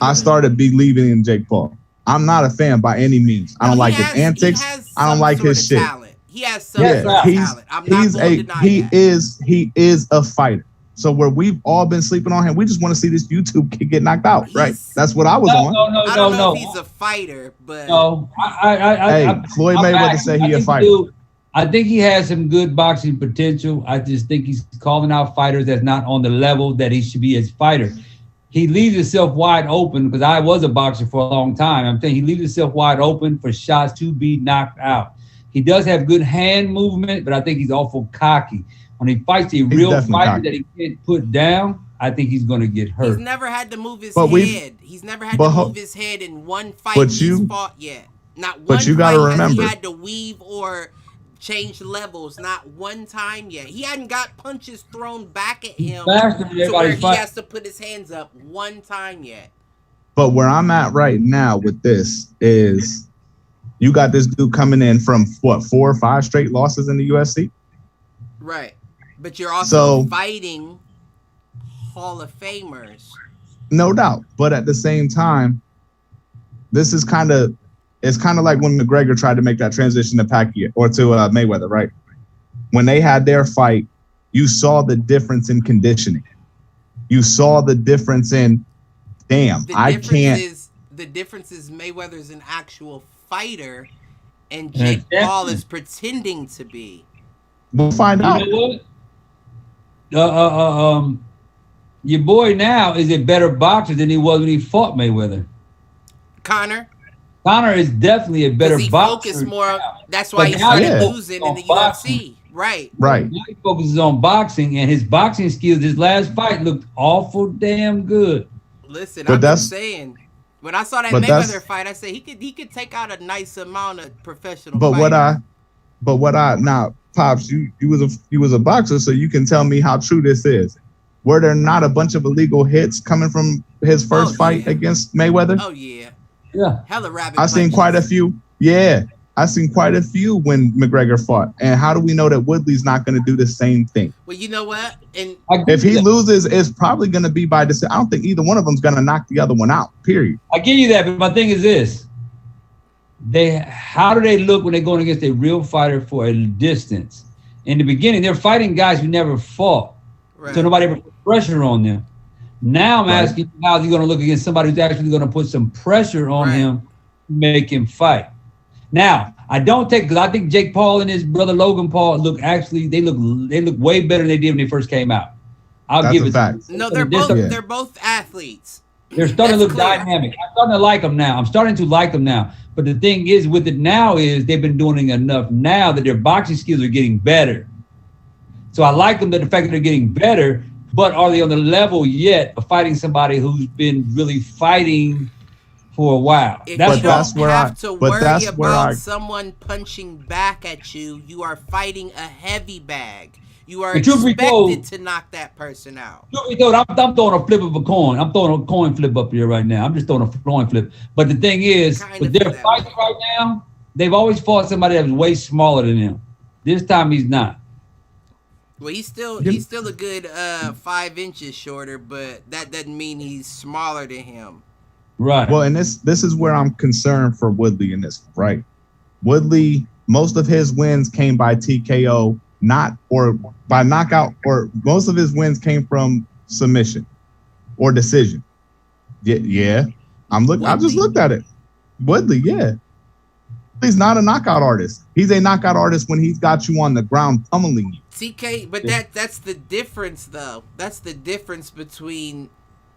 I started believing in Jake Paul. I'm not a fan by any means. I don't like his antics. I don't like his shit. Talent. He has some sort of talent. I'm not going to deny that. He is a fighter. So where we've all been sleeping on him, we just want to see this YouTube kid get knocked out, right? That's what I was on. I don't know if he's a fighter, but Floyd Mayweather said he a fighter. I think he has some good boxing potential. I just think he's calling out fighters that's not on the level that he should be as a fighter. He leaves himself wide open because I was a boxer for a long time. I'm saying he leaves himself wide open for shots to be knocked out. He does have good hand movement, but I think he's awful cocky. When he fights a real fighter that he can't put down, I think he's going to get hurt. He's never had to move his head. He's never had to move his head in one fight he's fought yet. Not one fight has he had to weave or change levels. Not one time yet. He hadn't got punches thrown back at him to where he has to put his hands up one time yet. But where I'm at right now with this is you got this dude coming in from, 4 or 5 straight losses in the UFC? Right. But you're also fighting Hall of Famers. No doubt. But at the same time, this is it's kind of like when McGregor tried to make that transition to Pacquiao or to Mayweather, right? When they had their fight, you saw the difference in conditioning. You saw the difference in, the difference is Mayweather's an actual fighter and Jake Paul is pretending to be. We'll find out. You know what? Your boy now is a better boxer than he was when he fought Mayweather. Conor is definitely a better boxer. Focused more. That's why he started losing in the UFC. Right. Now he focuses on boxing, and his boxing skills, his last fight looked awful damn good. Listen, I've been saying, when I saw that Mayweather fight, I said he could take out a nice amount of professional fighters. Now, Pops, you was a boxer, so you can tell me how true this is. Were there not a bunch of illegal hits coming from his first fight against Mayweather? Oh yeah. Hella rabbit. I've seen quite a few. Yeah, I've seen quite a few when McGregor fought. And how do we know that Woodley's not going to do the same thing? Well, you know what? And if he loses, it's probably going to be by decision. I don't think either one of them is going to knock the other one out. Period. I give you that, but my thing is this: how do they look when they're going against a real fighter for a distance? In the beginning, they're fighting guys who never fought, so nobody ever put pressure on them. Now I'm asking you, how is he going to look against somebody who's actually going to put some pressure on him to make him fight? Now, I don't take, because I think Jake Paul and his brother Logan Paul look way better than they did when they first came out. I'll give it fact. No, they're both athletes. They're starting to look dynamic. I'm starting to like them now. But the thing is with it now is they've been doing enough now that their boxing skills are getting better. So I like them, that the fact that they're getting better, but are they on the level yet of fighting somebody who's been really fighting for a while? That's where I have to worry about someone punching back at you. You are fighting a heavy bag. You are expected to knock that person out. I'm throwing a flip of a coin. I'm throwing a coin flip up here right now. I'm just throwing a coin flip. But the thing is, with their fights right now, they've always fought somebody that was way smaller than them. This time he's not. Well, he's still a good 5 inches shorter, but that doesn't mean he's smaller than him. Right. Well, and this is where I'm concerned for Woodley in this, right? Woodley, most of his wins came by TKO, or by knockout, or most of his wins came from submission or decision. Yeah. I just looked at it. Woodley, yeah. He's not a knockout artist. He's a knockout artist when he's got you on the ground pummeling you. TK, but that's the difference, though. That's the difference between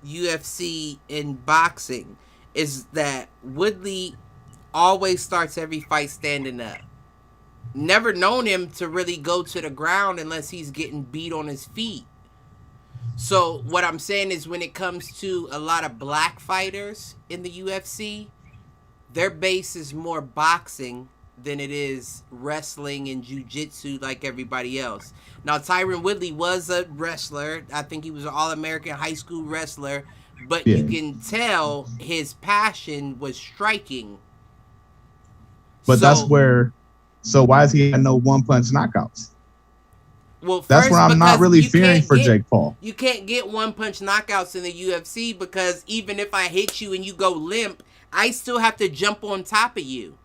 UFC and boxing, is that Woodley always starts every fight standing up. Never known him to really go to the ground unless he's getting beat on his feet. So what I'm saying is, when it comes to a lot of black fighters in the UFC, their base is more boxing than it is wrestling and jiu-jitsu like everybody else. Now, Tyron Woodley was a wrestler. I think he was an All-American high school wrestler. But you can tell his passion was striking. But so why is he had no one-punch knockouts? Well, that's where I'm not really fearing for Jake Paul. You can't get one-punch knockouts in the UFC because even if I hit you and you go limp, I still have to jump on top of you.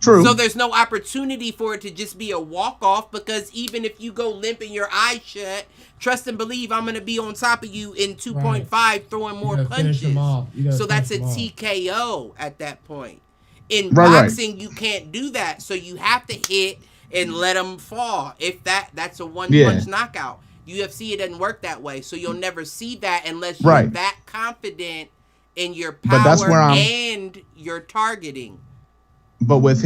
True. So there's no opportunity for it to just be a walk-off, because even if you go limp and your eyes shut, trust and believe I'm going to be on top of you in 2.5 throwing more punches. So that's a TKO at that point. In boxing, you can't do that. So you have to hit and let them fall. If that's a one-punch knockout. UFC, it doesn't work that way. So you'll never see that unless you're that confident in your power and your targeting. But with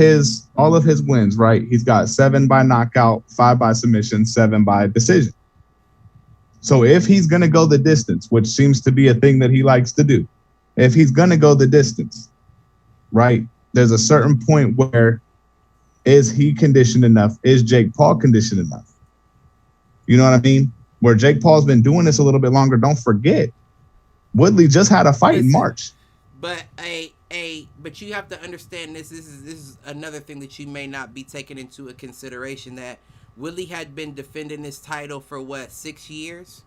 all of his wins, right? He's got 7 by knockout, 5 by submission, 7 by decision. So if he's going to go the distance, which seems to be a thing that he likes to do, if he's going to go the distance, right? There's a certain point where, is he conditioned enough? Is Jake Paul conditioned enough? You know what I mean? Where Jake Paul's been doing this a little bit longer. Don't forget, Woodley just had a fight in March. But but you have to understand this. This is another thing that you may not be taking into a consideration, that Woodley had been defending his title for 6 years?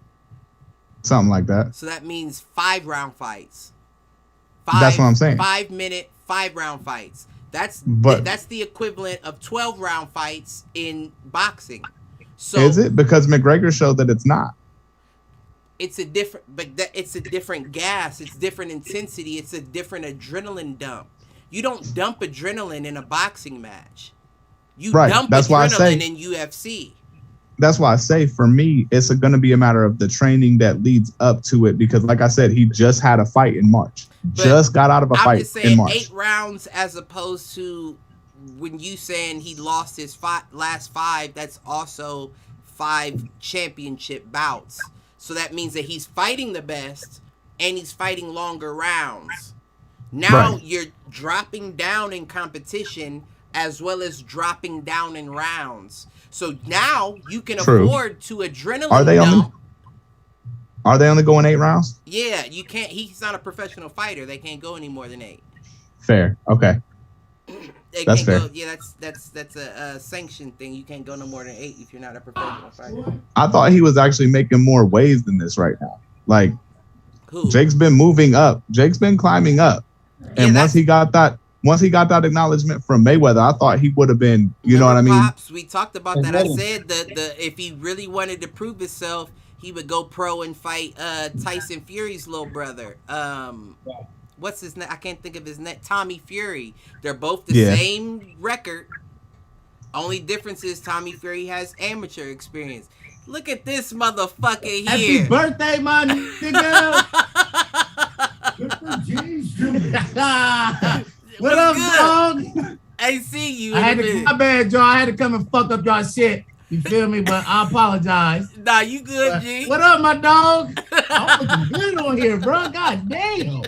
Something like that. So that means 5-round fights. That's what I'm saying. 5-minute, 5-round fights. That's the equivalent of 12-round fights in boxing. So is it? Because McGregor showed that it's not. It's a different gas. It's different intensity. It's a different adrenaline dump. You don't dump adrenaline in a boxing match. You Right. dump That's why I say adrenaline in UFC. That's why I say for me, it's going to be a matter of the training that leads up to it. Because, like I said, he just had a fight in March. Just got out of a I'm fight just saying in March. 8 rounds as opposed to when you saying he lost his last 5. That's also 5 championship bouts. So that means that he's fighting the best and he's fighting longer rounds. Now you're dropping down in competition as well as dropping down in rounds. So now you can afford to adrenaline dump. Are they only going 8 rounds? Yeah, you can't. He's not a professional fighter. They can't go any more than 8. Fair. Okay. That's fair. Yeah, that's a sanctioned thing. You can't go no more than 8 if you're not a professional fighter. I thought he was actually making more waves than this right now. Like, who? Jake's been moving up. Jake's been climbing up. And once he got that acknowledgement from Mayweather, I thought he would have been, you know what I mean? Pops, we talked about that. I said that if he really wanted to prove himself, he would go pro and fight Tyson Fury's little brother. What's his name? I can't think of his name. Tommy Fury. They're both the same record. Only difference is Tommy Fury has amateur experience. Look at this motherfucker here. Happy birthday, my nigga. What up, dog? I see you. My bad, y'all. I had to come and fuck up y'all shit. You feel me? But I apologize. Nah, you good, G. What up, my dog? I'm looking good on here, bro. God damn.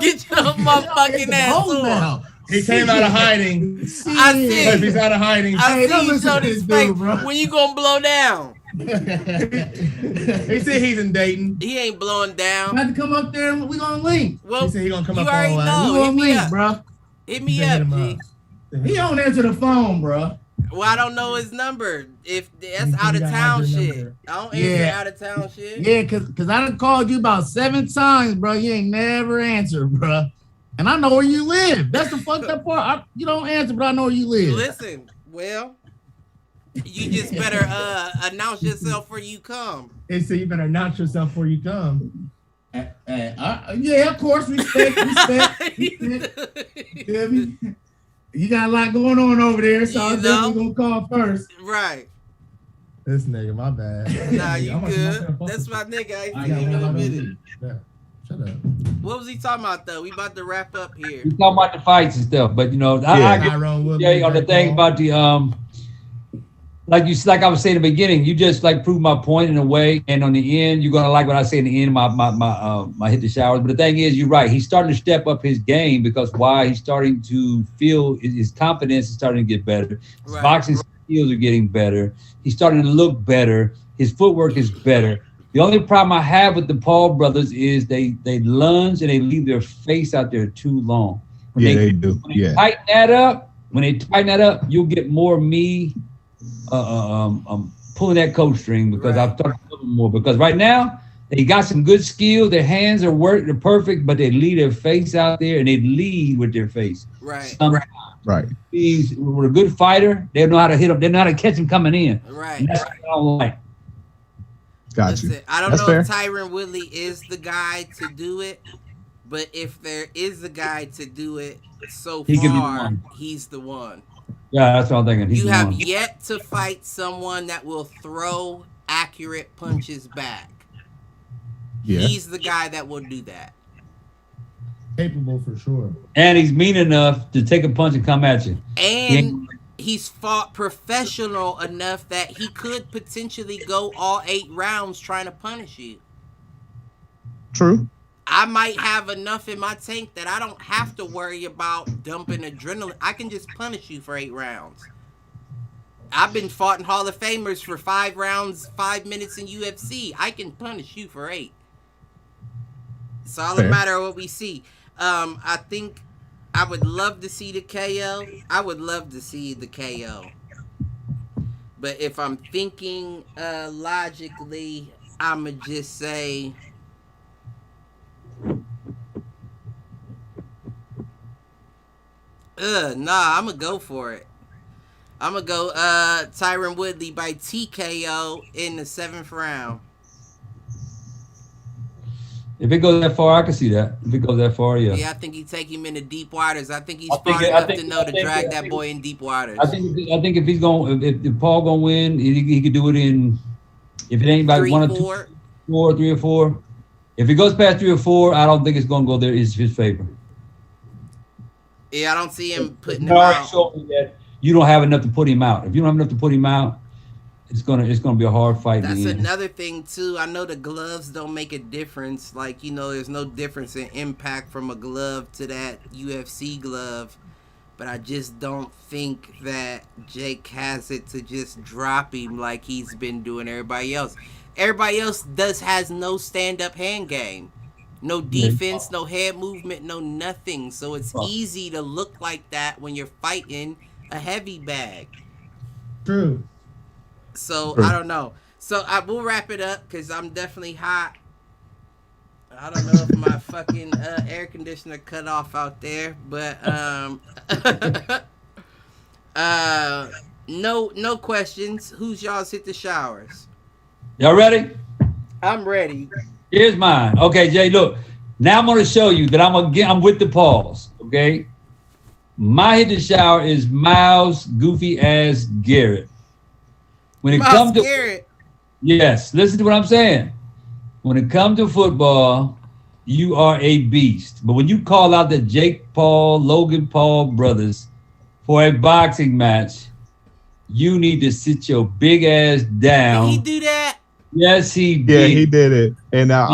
Get your motherfucking ass on. He came out of hiding. I see. If he's out of hiding. I see you show this face. When you gonna blow down? He said he's in Dayton. He ain't blowing down. I had to come up there and we gonna link. Well, he said he gonna come up you already know. We gonna link, bro. Hit me up, G. He don't answer the phone, bro. Well, I don't know his number. If that's out of town shit. I don't answer out of town shit. Yeah, cause I done called you about 7 times, bro. You ain't never answered, bro. And I know where you live. That's the fucked up part. You don't answer, but I know where you live. Listen, well, you just better announce yourself before you come. They say you better announce yourself before you come. Yeah, of course, respect. You got a lot going on over there, so I'm definitely gonna call first. Right. This nigga, my bad. Nah, you good. That's my nigga. I ain't seen him in a minute. Shut up. What was he talking about, though? We about to wrap up here. He's talking about the fights and stuff, but you know, Tyron Woodley on the thing about the like I was saying in the beginning, you just like proved my point in a way, and on the end, you're gonna like what I say in the end. My hit the showers, but the thing is, you're right. He's starting to step up his game because he's starting to feel his confidence is starting to get better. His boxing skills are getting better. He's starting to look better. His footwork is better. The only problem I have with the Paul brothers is they lunge and they leave their face out there too long. When they do. When they tighten that up, you'll get more of me pulling that coat string because I've talked a little more. Because right now they got some good skills. Their hands are they're perfect, but they leave their face out there and they lead with their face. Right. He's with a good fighter. They know how to hit him. They know how to catch him coming in. Right. And that's what I don't like. Got you. I don't know if Tyron Woodley is the guy to do it, but if there is a guy to do it so far, he's the one. Yeah, that's what I'm thinking. You have yet to fight someone that will throw accurate punches back. Yeah. He's the guy that will do that. Capable for sure. And he's mean enough to take a punch and come at you. And he's fought professional enough that he could potentially go all 8 rounds trying to punish you. True. I might have enough in my tank that I don't have to worry about dumping adrenaline. I can just punish you for 8 rounds. I've been fought in Hall of Famers for 5 rounds, 5 minutes in UFC. I can punish you for 8. It's all a matter of what we see. I think I would love to see the KO. I would love to see the KO. But if I'm thinking logically, I'ma just say I'ma go for it. I'ma go Tyron Woodley by TKO in the 7th round. If it goes that far, I can see that. If it goes that far, yeah. Yeah, I think he take him into deep waters. I think he's smart enough to know to drag that boy in deep waters. I think if he's going, if Paul gonna win, he could do it in. If it ain't like 3 or 4. If it goes past 3 or 4, I don't think it's gonna go there. It's his favor. Yeah, I don't see him putting him out. Showed me that you don't have enough to put him out. If you don't have enough to put him out, it's gonna be a hard fight. That's another thing too. I know the gloves don't make a difference. Like, there's no difference in impact from a glove to that UFC glove. But I just don't think that Jake has it to just drop him like he's been doing everybody else. Everybody else has no stand-up hand game. No defense, no head movement, no nothing. So it's easy to look like that when you're fighting a heavy bag. True. So, I don't know. So, we'll wrap it up because I'm definitely hot. I don't know if my fucking air conditioner cut off out there. But, no questions. Who's y'all's hit the showers? Y'all ready? I'm ready. Here's mine. Okay, Jay, look. Now I'm going to show you that I'm with the pause, okay? My hit the shower is Miles Goofy Ass Garrett. When it comes to Garrett. Yes, listen to what I'm saying. When it comes to football, you are a beast. But when you call out the Jake Paul, Logan Paul brothers for a boxing match, you need to sit your big ass down. Did he do that? Yes, he did. Yeah, he did it. And I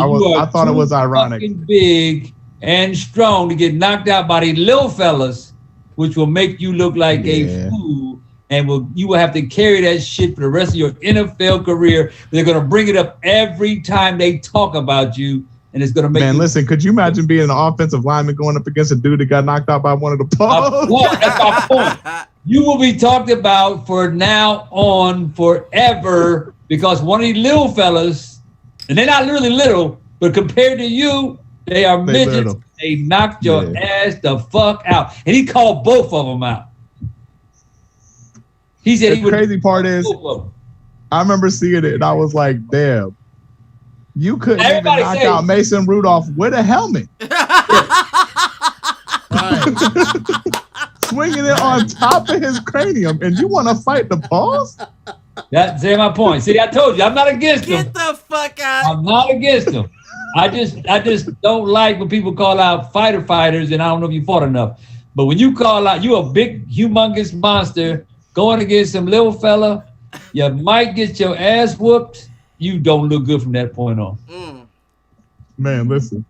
thought it was ironic. Big and strong to get knocked out by these little fellas, which will make you look like a fool, and you will have to carry that shit for the rest of your NFL career. They're going to bring it up every time they talk about you, and it's going to make listen, could you imagine being an offensive lineman going up against a dude that got knocked out by one of the posts? That's my point. You will be talked about for now on forever because one of these little fellas, and they're not literally little, but compared to you, they are midgets. Little. They knocked your ass the fuck out. And he called both of them out. He said the crazy part is, I remember seeing it and I was like, damn, you couldn't even knock out Mason Rudolph with a helmet. Swinging it on top of his cranium, and you want to fight the boss? That's my point. See, I told you, I'm not against him. Get the fuck out. I'm not against him. I just don't like when people call out fighters, and I don't know if you fought enough. But when you call out, you a big, humongous monster going against some little fella, you might get your ass whooped. You don't look good from that point on. Man, listen.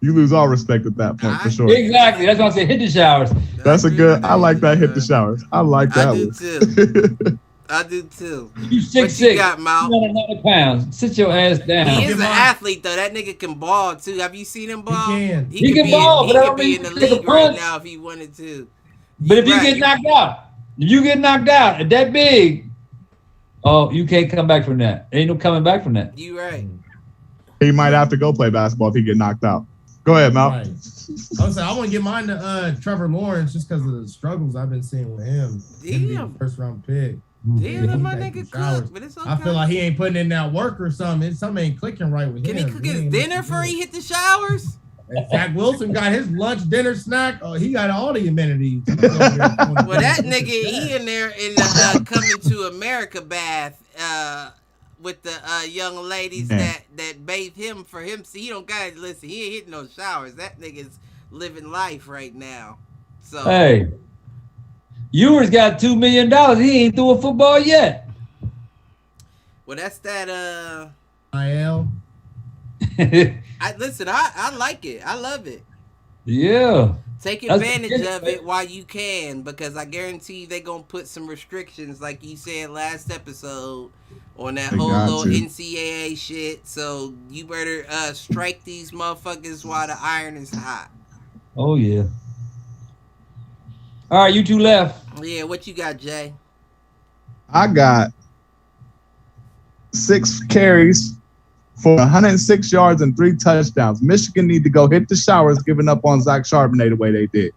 You lose all respect at that point, for sure. Exactly. That's why I said hit the showers. That's a good, I like that hit the showers. I like that one. I do too. You 6'6", you got, Mal? 200 pounds. Sit your ass down. He is an athlete, though. That nigga can ball, too. Have you seen him ball? He can ball, but I don't be in the league right now if he wanted to. But if you get knocked out, at that big, you can't come back from that. Ain't no coming back from that. You right. He might have to go play basketball if he get knocked out. Go ahead, Mal. Right. I want to get mine to Trevor Lawrence just because of the struggles I've been seeing with him. Damn. First round pick. Damn, my nigga cook, but it's okay. I feel like he ain't putting in that work or something. Something ain't clicking right with him. Can he cook his dinner before he hit the showers? And Zach Wilson got his lunch, dinner, snack. Oh, he got all the amenities. Well, that nigga, he in there in the Coming to America bath with the young ladies that bathe him for him. See, he don't got to listen. He ain't hitting no showers. That nigga's living life right now. So hey. Ewers got $2 million. He ain't through a football yet. Well, that's that. IL. I like it. I love it. Yeah. Take advantage of it while you can, because I guarantee you they're gonna put some restrictions, like you said last episode, on that whole little NCAA shit. So you better strike these motherfuckers while the iron is hot. Oh yeah. All right, you two left. Yeah, what you got, Jay? I got 6 carries for 106 yards and 3 touchdowns. Michigan need to go hit the showers, giving up on Zach Charbonnet the way they did.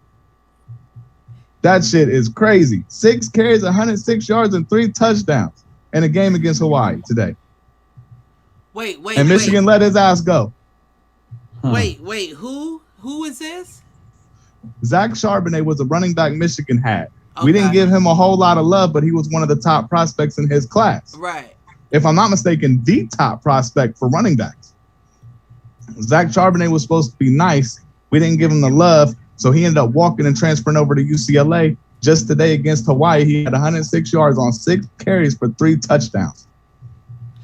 That shit is crazy. 6 carries, 106 yards, and 3 touchdowns in a game against Hawaii today. Wait. And Michigan let his ass go. Huh. Wait, who is this? Zach Charbonnet was a running back Michigan had. Okay. We didn't give him a whole lot of love, but he was one of the top prospects in his class. Right. If I'm not mistaken, the top prospect for running backs. Zach Charbonnet was supposed to be nice. We didn't give him the love, so he ended up walking and transferring over to UCLA. Just today against Hawaii, he had 106 yards on 6 carries for 3 touchdowns.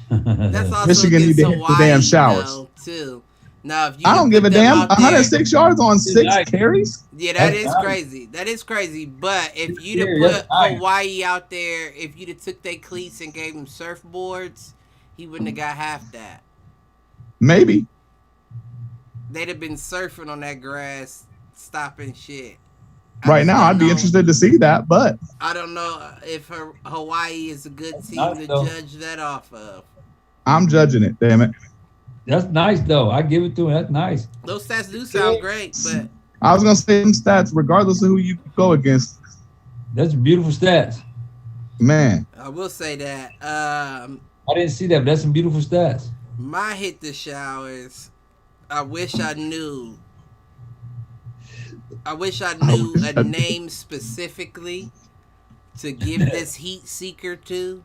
That's also Michigan need to hit the damn showers. Though, too. Now, if you I don't give a damn. 106 yards on 6 carries? Yeah, that is crazy. That is crazy. But if you'd have put Hawaii out there, if you'd have took their cleats and gave them surfboards, he wouldn't have got half that. Maybe. They'd have been surfing on that grass, stopping shit. Right now, I'd be interested to see that, but I don't know if Hawaii is a good team to judge that off of. I'm judging it, damn it. That's nice, though. I give it to him. That's nice. Those stats do sound great, but I was gonna say them stats, regardless of who you go against. That's beautiful stats. Man, I will say that. I didn't see that, but that's some beautiful stats. My hit the showers. I wish I knew a name specifically to give this heat seeker to,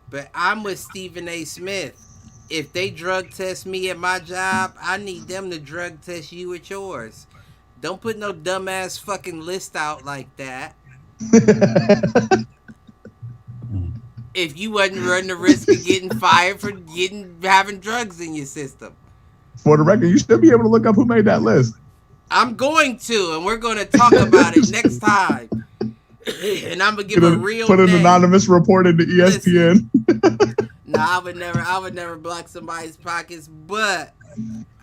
but I'm with Stephen A. Smith. If they drug test me at my job, I need them to drug test you at yours. Don't put no dumbass fucking list out like that. If you wasn't running the risk of getting fired for having drugs in your system. For the record, you should be able to look up who made that list. I'm going to, and we're going to talk about it next time. And I'm gonna give a real put an name. Anonymous report into ESPN. No, I would never block somebody's pockets, but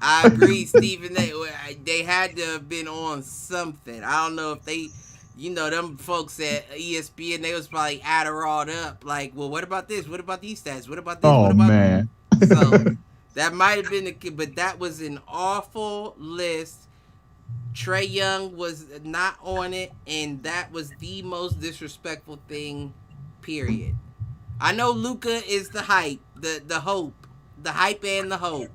I agree, Stephen. They had to have been on something. I don't know if they, them folks at ESPN, they was probably Adderalled up. Like, well, what about this? What about these stats? What about this? Oh, what about man. So that might have been but that was an awful list. Trae Young was not on it, and that was the most disrespectful thing, period. I know Luka is the hype, the hope, the hype and the hope.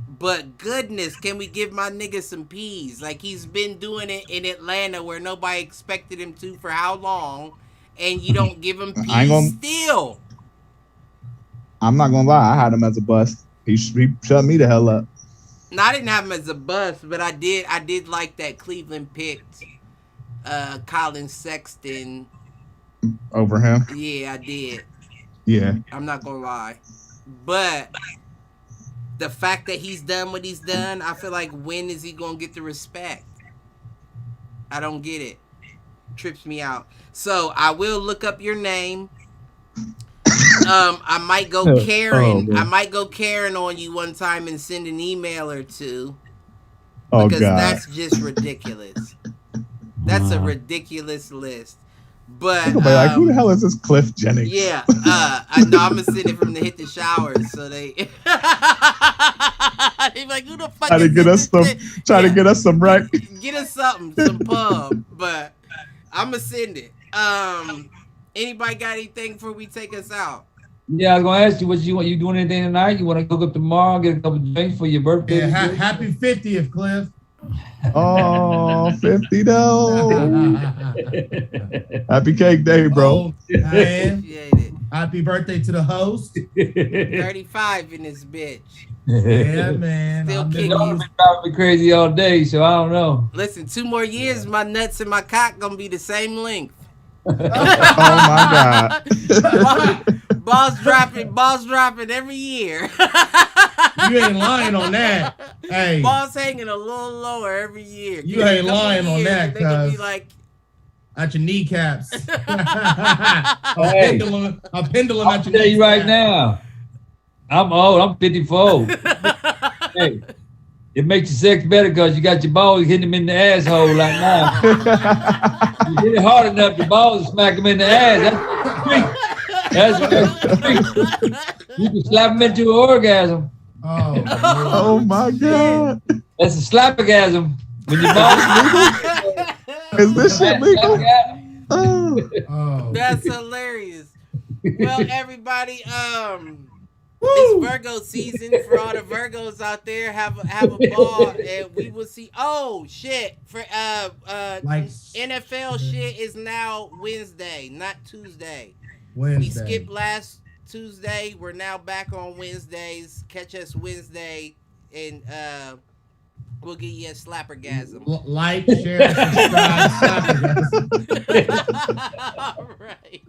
But goodness, can we give my nigga some peas? Like, he's been doing it in Atlanta where nobody expected him to for how long, and you don't give him peas still. I'm not gonna lie, I had him as a bust. He shut me the hell up. No, I didn't have him as a bust, but I did like that Cleveland picked Colin Sexton over him. Yeah, I did. Yeah. I'm not gonna lie. But the fact that he's done what he's done, I feel like when is he gonna get the respect? I don't get it. Trips me out. So I will look up your name. I might go Karen. I might go Karen on you one time and send an email or two. Because that's just ridiculous. That's a ridiculous list. But like, who the hell is this Cliff Jennings? Yeah, I know I'm gonna send it from the Hit the Showers, so they be like, who the fuck? Try to get us some right. Get us something, some pub. But I'm gonna send it. Anybody got anything before we take us out? Yeah, I was gonna ask you what you want. You doing anything tonight? You want to cook up tomorrow? Get a couple of drinks for your birthday? Yeah, happy 50th, Cliff. Oh, 50 though. Happy cake day, bro. Happy birthday to the host. 35 in this bitch. Yeah, man. Still kicking. Y'all been driving me crazy all day, so I don't know. Listen, 2 more years, my nuts and my cock gonna be the same length. Oh my God. Balls dropping every year. You ain't lying on that. Hey, balls hanging a little lower every year. You ain't lying on that. They gonna be like at your kneecaps. A pendulum at your kneecaps. I'll tell you right now. I'm old. I'm 54. Hey, it makes your sex better because you got your balls hitting them in the asshole like now. You hit it hard enough, the balls smack them in the ass. That's you can slap them into an orgasm. Oh my God. That's a slappergasm. When your balls is this shit legal? That's hilarious. Well, everybody, It's Virgo season for all the Virgos out there. Have a ball, and we will see. Oh shit! For NFL shit is now Wednesday, not Tuesday. We skipped last Tuesday. We're now back on Wednesdays. Catch us Wednesday, and we'll give you a slappergasm. Like, share, subscribe, slappergasm. All right.